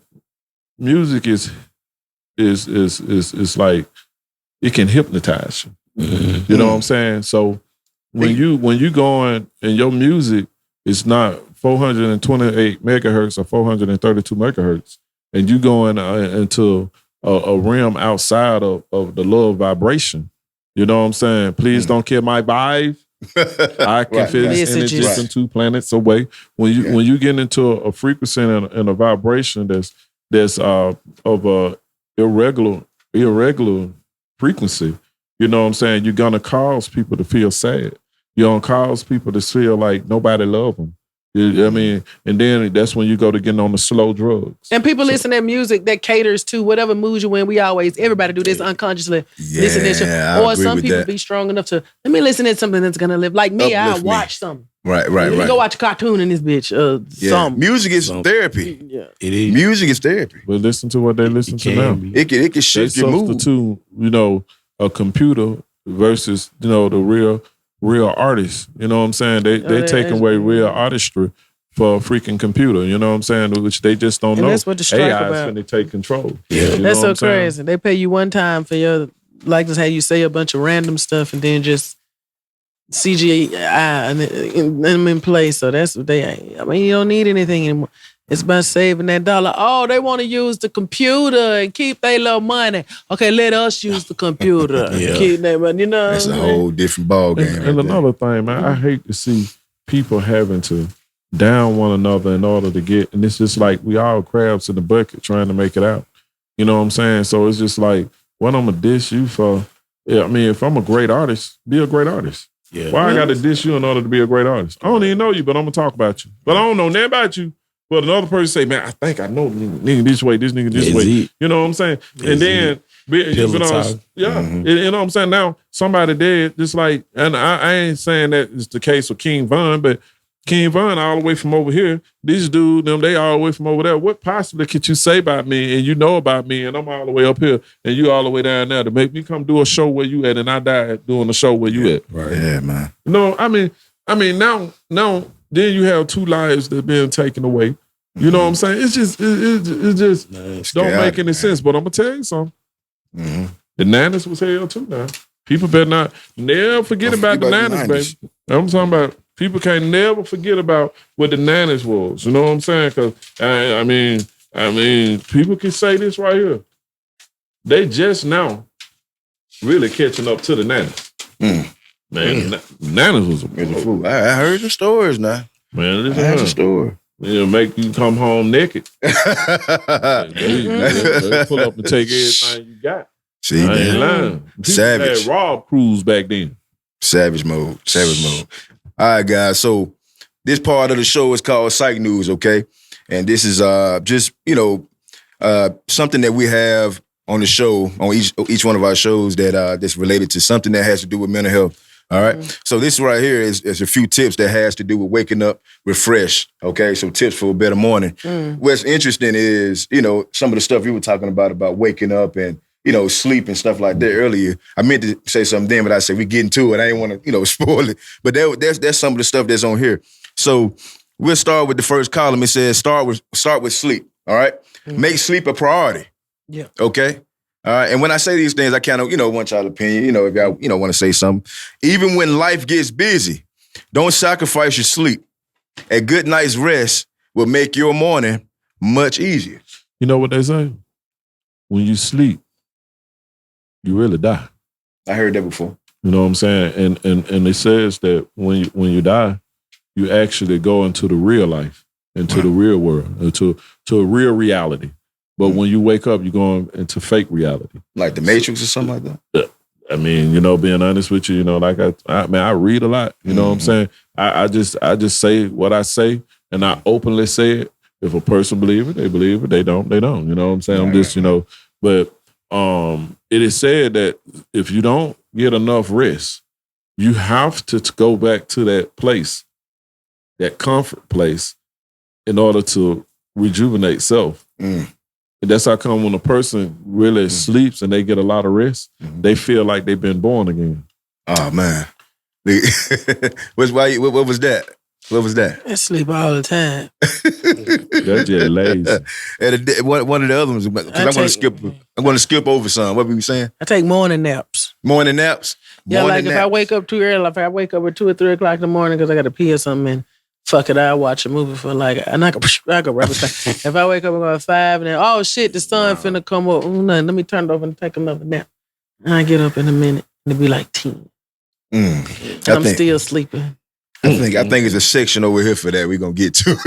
music is like it can hypnotize you. You know what I'm saying? So when you going and your music is not 428 megahertz or 432 megahertz, and you going into a realm outside of the love vibration, you know what I'm saying? Please don't kill my vibe. I can feel this energy from 2 planets away. When you get into a frequency and a vibration that's of a irregular frequency, you know what I'm saying? You're gonna cause people to feel sad. You're gonna cause people to feel like nobody love them. I mean, and then that's when you go to getting on the slow drugs. And people listen to music that caters to whatever mood you're in. Everybody do this unconsciously. Listen to shit. Or some people be strong enough to, let me listen to something that's going to live. Like me, I watch something. Right. Go watch a cartoon in this bitch. Music is therapy. Yeah. It is. Music is therapy. But listen to what they listen to now. It can shift your mood. Substitute, a computer versus, the real artists. You know what I'm saying? They taking away real artistry for a freaking computer. You know what I'm saying? Which they just don't know. That's what the strike AI about. is going to take control. Yeah. That's so crazy. They pay you one time for your, like just how you say a bunch of random stuff and then just CGI and them in place. So that's what they. I mean, you don't need anything anymore. It's about saving that dollar. Oh, they want to use the computer and keep their little money. Okay, let us use the computer and keep that money. That's a whole different ball game. And another thing, man, I hate to see people having to down one another in order to get, and it's just like we all crabs in the bucket trying to make it out. You know what I'm saying? So it's just like, what I'm going to dish you for? I mean, if I'm a great artist, be a great artist. Yeah. Why I got to dish you in order to be a great artist? I don't even know you, but I'm going to talk about you. But I don't know nothing about you. But another person say, man, I think I know nigga this way, this nigga this way. You know what I'm saying? And then, you know what I'm saying? Now, somebody dead, just like, and I ain't saying that it's the case with King Von, but King Von all the way from over here, these dudes, they all the way from over there. What possibly could you say about me and you know about me and I'm all the way up here and you all the way down there to make me come do a show where you at and I died doing a show where you at? Right. Yeah, man. No, I mean, now, then you have 2 lives that been taken away. You know what I'm saying? It's just it just don't make any sense. But I'm gonna tell you something. Mm-hmm. The 90s was hell too now. People better never forget about the 90s, baby. I'm talking about people can't never forget about what the 90s was. You know what I'm saying? Because I mean, people can say this right here. They just now really catching up to the 90s. Man, the 90s was a fool. I heard the stories now. Man, I heard the story. It'll make you come home naked. They pull up and take everything you got. See, I ain't lying. People Savage. had Rob Crews back then. Savage mode. All right, guys. So this part of the show is called Psych News, okay? And this is just, something that we have on the show, on each one of our shows that's related to something that has to do with mental health. All right. So this right here is a few tips that has to do with waking up refreshed. Okay. So tips for a better morning. What's interesting is, some of the stuff you were talking about waking up and, sleep and stuff like that earlier. I meant to say something then, but I said we get into it. I didn't want to, spoil it. But that's some of the stuff that's on here. So we'll start with the first column. It says start with sleep. All right. Make sleep a priority. Yeah. Okay. All right. And when I say these things, I kind of, want y'all's opinion. If y'all, want to say something. Even when life gets busy, don't sacrifice your sleep. A good night's rest will make your morning much easier. You know what they say? When you sleep, you really die. I heard that before. You know what I'm saying? And it says that when you die, you actually go into the real life, into the real world, to a real reality. But when you wake up, you're going into fake reality. Like the Matrix or something like that? I mean, being honest with you, like I read a lot. You know what I'm saying? I just say what I say, and I openly say it. If a person believe it, they believe it. They don't, they don't. You know what I'm saying? I'm just, but it is said that if you don't get enough rest, you have to go back to that place, that comfort place, in order to rejuvenate self. And that's how come when a person really sleeps and they get a lot of rest, they feel like they've been born again. Oh, man. What was that? What was that? I sleep all the time. That's just lazy. And one of the other ones, because I'm going to skip over some. What were you saying? I take morning naps. Morning naps? Yeah, if I wake up too early, if I wake up at 2 or 3 o'clock in the morning because I got to pee or something, and fuck it, I'll watch a movie for and I go rapid fire. If I wake up at 5 and then, oh shit, the sun finna come up. Let me turn it off and take another nap. And I get up in a minute and it'll be like 10. And I'm still sleeping. I think it's a section over here for that we're going to get to.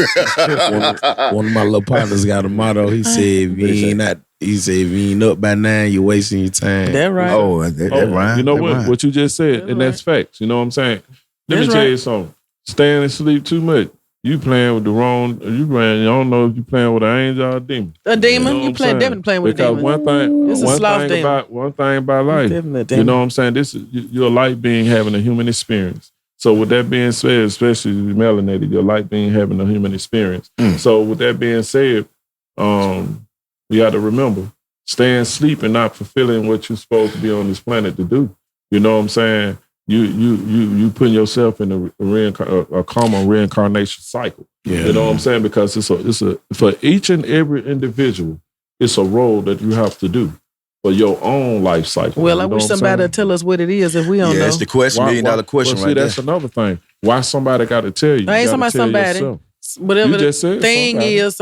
One of my little partners got a motto. He said, if you ain't up by 9, you're wasting your time. That right. Oh, that right. You know what you just said, and that's facts. You know what I'm saying? Let me tell you something. Staying asleep too much. You playing with the wrong. You don't know if you playing with an angel or a demon. A demon? You definitely playing with a demon. Because one thing about life, you know what I'm saying? This is your life being having a human experience. So with that being said, especially melanated, your life being having a human experience. So with that being said, you got to remember, staying asleep and not fulfilling what you're supposed to be on this planet to do. You know what I'm saying? You putting yourself in a common reincarnation cycle. Yeah. You know what I'm saying? Because it's a for each and every individual, it's a role that you have to do for your own life cycle. Well, I wish somebody would tell us what it is if we don't know. That's the question, $1 million question right there. That's another thing. Why somebody got to tell you? I ain't talking about somebody. Yourself. Whatever the thing is,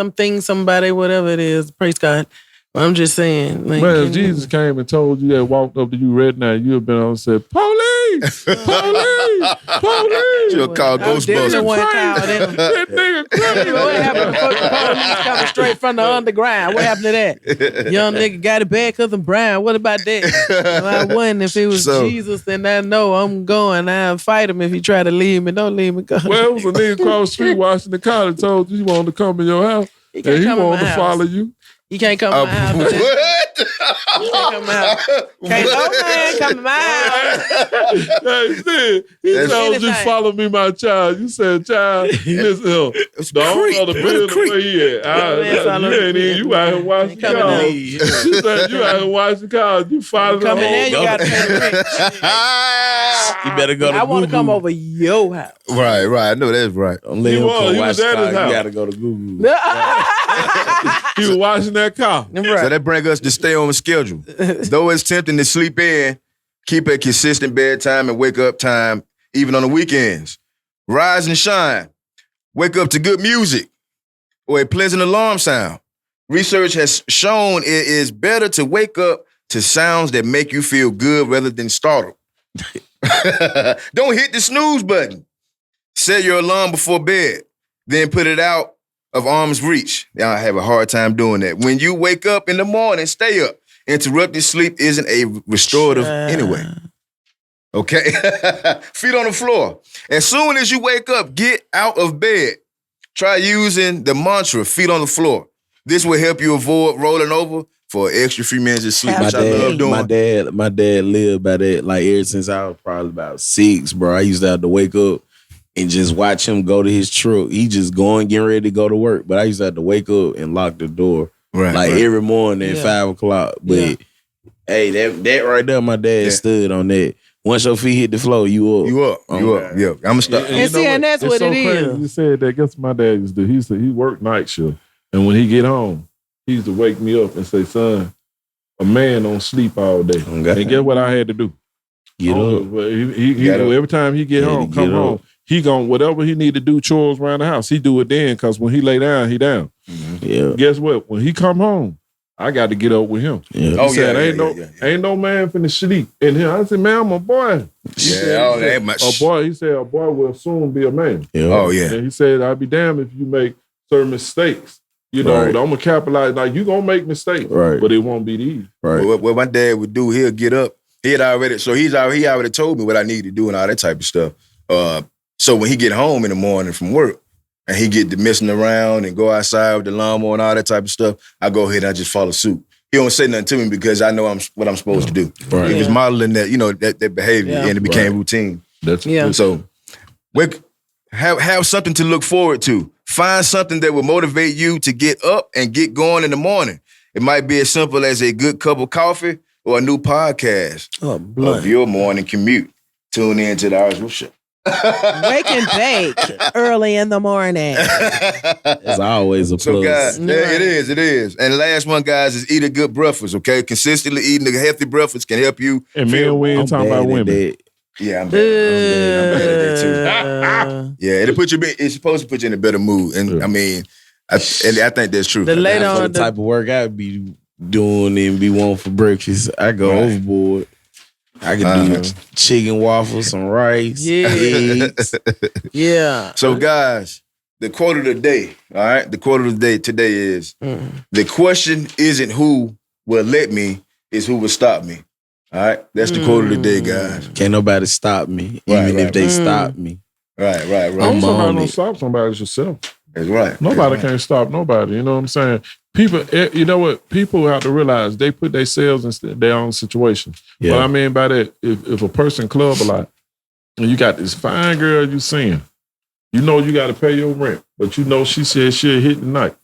somebody, whatever it is, praise God. I'm just saying. Like, man, if Jesus came and told you that, walked up to you right now, you'd have been on and said, police! Police! Police! You'll call Ghostbusters. That nigga crazy. What happened to the police coming straight from the underground? What happened to that? Young nigga got it bad because I'm brown. What about that? Well, I wouldn't if it was Jesus, then I know I'm going. I'll fight him if he try to leave me. Don't leave me. Go. Well, it was a nigga across the street washing the car that told you wanted to come in your house. And he wanted to follow you. He can't come to my house. What? Come out. Can't no man come to my house. Hey, Sid, he That's told you anything. follow me, my child. You said, child, listen, the owner of the building where he at. You out here watching Coming cars. out. She said, you out here watching cars. You follow the Coming there, whole you gotta pay the rent. You better go to I want to come Google. over your house. Right. I know that's right. Don't let him He was. come He watch was the at car. his You house. gotta go to Google. He was watching that car. So that brings us to stay on schedule. Though it's tempting to sleep in, keep a consistent bedtime and wake up time, even on the weekends. Rise and shine. Wake up to good music or a pleasant alarm sound. Research has shown it is better to wake up to sounds that make you feel good rather than startled. Don't hit the snooze button. Set your alarm before bed, then put it out of arm's reach. I have a hard time doing that. When you wake up in the morning, stay up. Interrupted sleep isn't a restorative anyway. Okay? Feet on the floor. As soon as you wake up, get out of bed. Try using the mantra, feet on the floor. This will help you avoid rolling over for an extra few minutes of sleep, which I love doing. My dad lived by that like ever since I was probably about 6, bro. I used to have to wake up and just watch him go to his truck. He just going, getting ready to go to work. But I used to have to wake up and lock the door. Right. Every morning at 5 o'clock. But hey, that right there, my dad stood on that. Once your feet hit the floor, you up. You up. Yeah. I'm going to stop. And see, and that's It's what so it crazy. is. You said that. Guess what my dad used to do? He worked night shift. And when he get home, he used to wake me up and say, son, a man don't sleep all day. Okay. And guess what I had to do? Get up. He every time he get home, come home, he gon' whatever he need to do chores around the house, he do it then, because when he lay down, he down. Yeah. Guess what? When he come home, I got to get up with him. Yeah. Oh, He said, yeah. ain't no man finna sleep in here. I said, man, I'm a boy. That ain't much. A boy, he said, a boy will soon be a man. Yeah. Oh, yeah. And he said, I'll be damned if you make certain mistakes. You know, Right. I'm gonna capitalize. Like, you gonna make mistakes, Right. but it won't be these. Right. What my dad would do, he'll get up. He already told me what I need to do and all that type of stuff. So when he get home in the morning from work and he get to messing around and go outside with the lawnmower and all that type of stuff, I go ahead and I just follow suit. He don't say nothing to me because I know what I'm supposed to do. Right. He was modeling that, that behavior and it became routine. That's So have something to look forward to. Find something that will motivate you to get up and get going in the morning. It might be as simple as a good cup of coffee or a new podcast of your morning commute. Tune in to the Irish Show. Wake and bake early in the morning. It's always a plus. So, guys, it is. And the last one, guys, is eat a good breakfast, okay? Consistently eating a healthy breakfast can help you. And men, we ain't talking about women. Yeah, I'm bad at that too. Yeah, it's supposed to put you in a better mood. And I mean, I think that's true. The later For on, the type of work I be doing and be wanting for breakfast, I go overboard. I can do chicken waffles, some rice, eggs. Yeah. So, guys, the quote of the day, all right? The quote of the day today is, the question isn't who will let me, it's who will stop me. All right? That's the quote of the day, guys. Can't nobody stop me, even if they stop me. Right. Somebody don't stop somebody, it's yourself. That's right. Nobody can't stop nobody. You know what I'm saying? People, you know what? People have to realize they put themselves in their own situation. Yeah. What I mean by that, if a person club a lot, and you got this fine girl you seeing, you know you got to pay your rent, but you know she said she'll hit the night.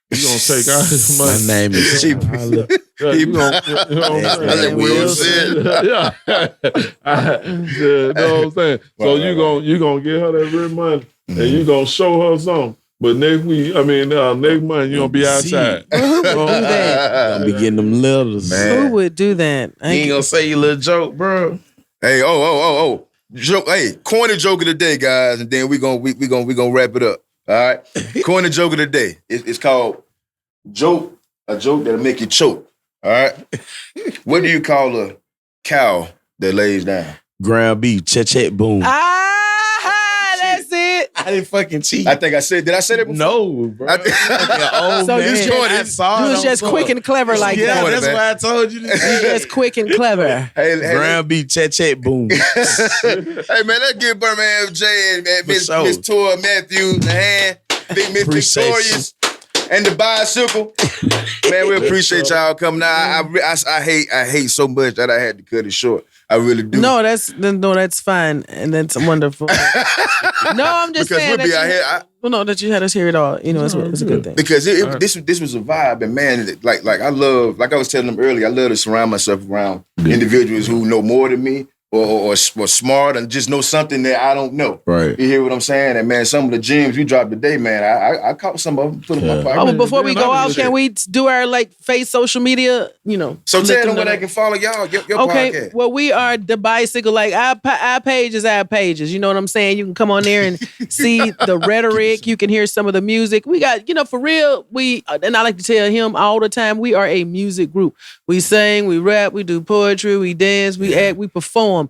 You gonna take all his money. My name is Cheap. Yeah, you know what I'm That's saying? what Will said. Yeah. You know what I'm saying? So you gonna get her that real money and you gonna show her something. But next month you gonna be outside. Who would do that? Gonna be getting them letters. Man. Who would do that? You ain't gonna say your little joke, bro. Hey, joke. Hey, corny joke of the day, guys, and then we gonna wrap it up. All right, corny joke of the day. It's called a joke that'll make you choke. All right, what do you call a cow that lays down? Ground beef, chet boom. That's it. I didn't fucking cheat. I think I said. Did I say that before? No, bro. So you was just quick and clever like Yeah, that. that's why I told you. You just quick and clever. Hey, Ground beef, chet boom. hey, man, let's give Birmingham Jay and Miss sure. Miss Tora Matthews a hand. Big Miss Appreciate Victorious. and the bicycle. Man, we appreciate y'all coming out. I hate so much that I had to cut it short. I really do. No, that's fine, and that's wonderful. No, I'm just because saying we'll be out here. that you had us hear it all. You know, it's a good thing. Because this was a vibe, and man, like I love, like I was telling them earlier, I love to surround myself around individuals who know more than me. Or smart and just know something that I don't know. Right. You hear what I'm saying? And man, some of the gems you dropped today, man, I caught some of them, put them in my pocket. Oh, but before we go out, can we do our face social media? You know. So tell them where they can follow y'all. Your podcast. Well, we are the Bisycle. Like our page is our pages. You know what I'm saying? You can come on there and see the rhetoric. You can hear some of the music. We got, for real. And I like to tell him all the time, we are a music group. We sing, we rap, we do poetry, we dance, we act, we perform.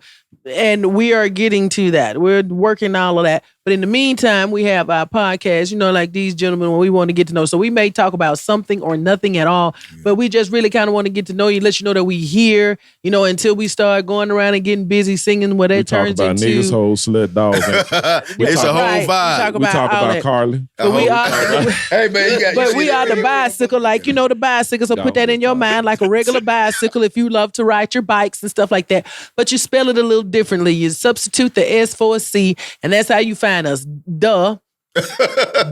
And we are getting to that. We're working all of that. But in the meantime, we have our podcast, like these gentlemen, when we want to get to know. So we may talk about something or nothing at all, but we just really kind of want to get to know you, let you know that we here, until we start going around and getting busy singing what it turns into. We talk about niggas, hoes, slut, dogs. It's a whole vibe. We talk about Carly. But we are, hey, man, but we are the bicycle, the bicycle. So put that in your mind, like a regular bicycle if you love to ride your bikes and stuff like that. But you spell it a little differently. You substitute the S for a C, and that's how you find us. Duh.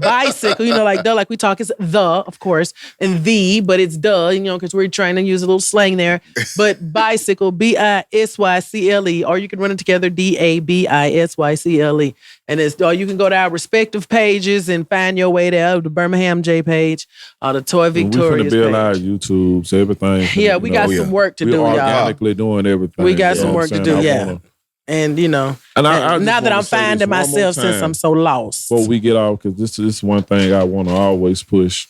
Bicycle, like we talk is the, of course, and the, but it's duh, because we're trying to use a little slang there. But Bisycle, Bisycle, or you can run it together, Dabisycle. And or you can go to our respective pages and find your way there, the Birmingham Jay page, or the Toy Victorious page. We're build our YouTubes, everything. Yeah, we got some work to do, y'all. We're organically doing everything. We got some work to do, yeah. And now that I'm finding myself since I'm so lost. Before we get off, because this is one thing I want to always push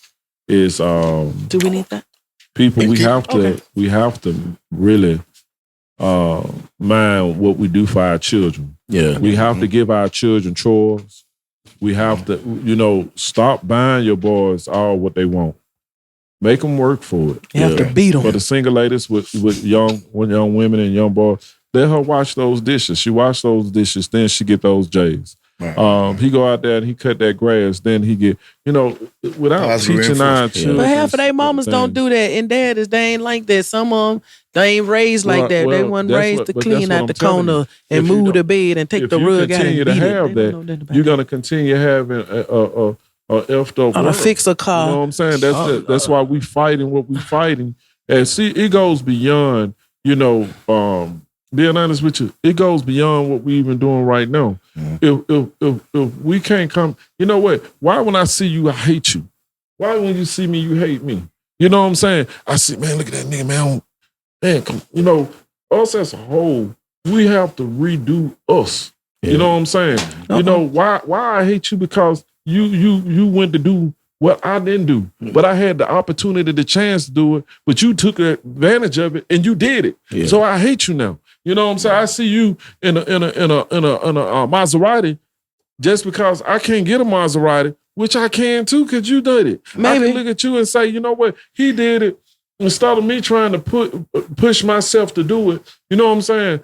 is do we need that? People, we have to really mind what we do for our children. Yeah. We have to give our children chores. We have to, stop buying your boys all what they want. Make them work for it. You have to beat them. For the single ladies with young women and young boys, let her wash those dishes. She wash those dishes, then she get those J's. Right. He go out there and he cut that grass, then he get, without teaching our children. But half of their mamas don't do that, and daddies, they ain't like that. Some of them, they ain't raised like that. They weren't raised to clean out the corner and move the bed and take the rug out and beat it. If you continue to have that, you're going to continue having a effed up or fix a car. You know what I'm saying? That's why we fighting what we fighting. And see, it goes beyond, being honest with you, it goes beyond what we even doing right now. If we can't come, you know what? Why when I see you, I hate you? Why when you see me, you hate me? You know what I'm saying? I see, man, look at that nigga, man. Us as a whole, we have to redo us. Yeah. You know what I'm saying? Why I hate you? Because you went to do what I didn't do, but I had the opportunity, the chance to do it, but you took advantage of it and you did it. Yeah. So I hate you now. You know what I'm saying? I see you in a Maserati just because I can't get a Maserati, which I can too, because you did it. Maybe. I can look at you and say, you know what? He did it. Instead of me trying to push myself to do it, you know what I'm saying?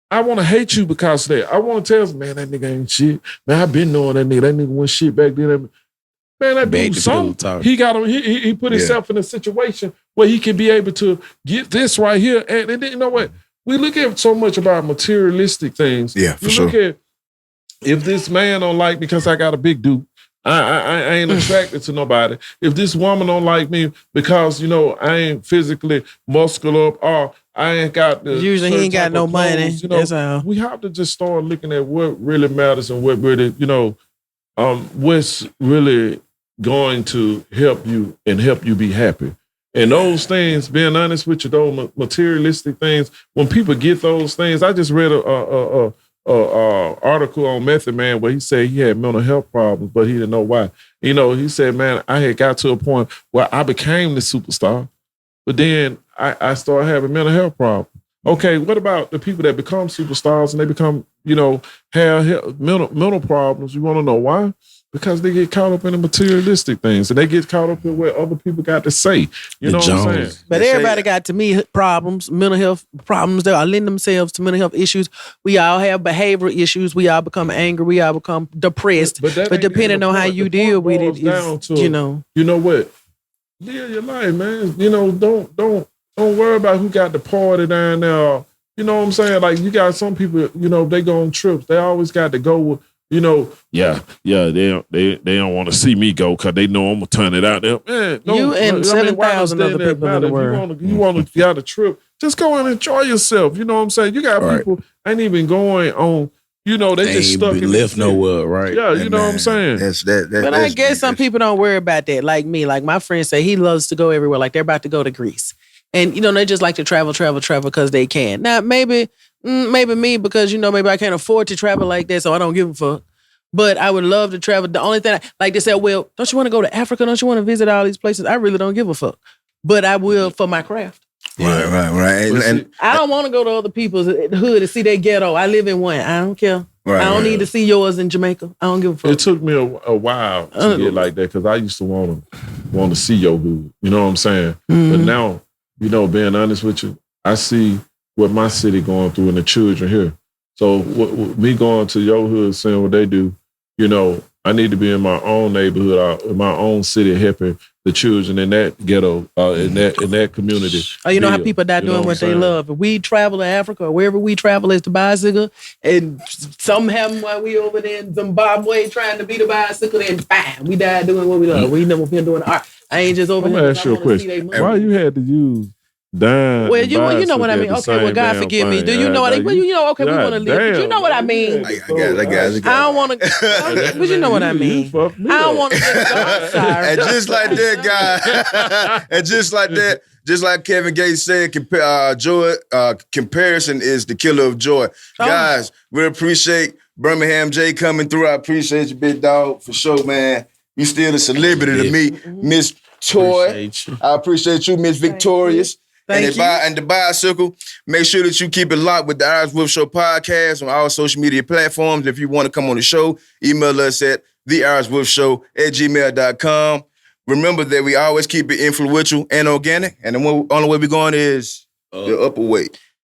I want to hate you because of that. I want to tell you, man, that nigga ain't shit. Man, I've been knowing that nigga. That nigga went shit back then. Man, that dude something. He got him. He put himself in a situation where he can be able to get this right here. And you know what? We look at so much about materialistic things. Yeah, for sure. Look at if this man don't like me because I got a big dude, I ain't attracted to nobody. If this woman don't like me because I ain't physically muscular up, or I ain't got the usually he ain't got no money. We have to just start looking at what really matters and what really what's really going to help you and help you be happy. And those things, being honest with you, those materialistic things, when people get those things, I just read a article on Method Man where he said he had mental health problems, but he didn't know why. He said, man, I had got to a point where I became the superstar, but then I started having mental health problems. Okay, what about the people that become superstars and they become, have mental problems? You want to know why? Because they get caught up in the materialistic things and they get caught up in what other people got to say. You know what I'm saying? But everybody got, to me, problems, mental health problems that are lend themselves to mental health issues. We all have behavioral issues. We all become angry. We all become depressed. But depending on how you deal with it, is, you know. You know what? Live your life, man. You know, don't worry about who got the party down there. You know what I'm saying? Like, you got some people, you know, they go on trips. They always got to go with, you know, they don't want to see me go because they know I'm gonna turn it out there. Man, you and 7,000 other people in the world. You want to get out a trip, just go and enjoy yourself. You know what I'm saying? You got people ain't even going on. You know, they just stuck in left nowhere, right? Yeah, you know what I'm saying. But I guess some people don't worry about that, like me. Like my friend say, he loves to go everywhere. Like they're about to go to Greece, and you know they just like to travel because they can. Now maybe me, because, you know, maybe I can't afford to travel like that, so I don't give a fuck. But I would love to travel. The only thing, like they said, well, don't you want to go to Africa? Don't you want to visit all these places? I really don't give a fuck. But I will for my craft. Right. And I don't want to go to other people's hood to see their ghetto. I live in one. I don't care. I don't need to see yours in Jamaica. I don't give a fuck. It took me a while to get like that because I used to want to see your hood. You know what I'm saying? Mm-hmm. But now, you know, being honest with you, I see what my city going through and the children here. So me going to your hood, seeing what they do, you know, I need to be in my own neighborhood, in my own city, helping the children in that ghetto, in that community. Oh, you know how people die doing what they love. If we travel to Africa or wherever we travel as the bicycle, and some have them while we over there in Zimbabwe trying to be the bicycle, then bam, we died doing what we love. We never been doing art. I ain't just over here. I'm gonna ask you a question. Why you had to use Damn. Well, you know what I mean. Okay, well, God forgive me. Do you know what I mean? Well, you know, okay, we want to live. But you know what I mean. I don't want to. But you know what I mean. I don't want to just go. I'm sorry. And just like that, guy, and just like that, just like Kevin Gates said, comparison is the killer of joy. Guys, we appreciate Birmingham Jay coming through. I appreciate you, big dog, for sure, man. You still a celebrity to me, Miss Toy. I appreciate you, Miss Victorious. And the Bisycle, make sure that you keep it locked with the IWSP Show podcast on all social media platforms. If you want to come on the show, email us at theiwsp@gmail.com. Remember that we always keep it influential and organic, and the only way we're going is the upper way.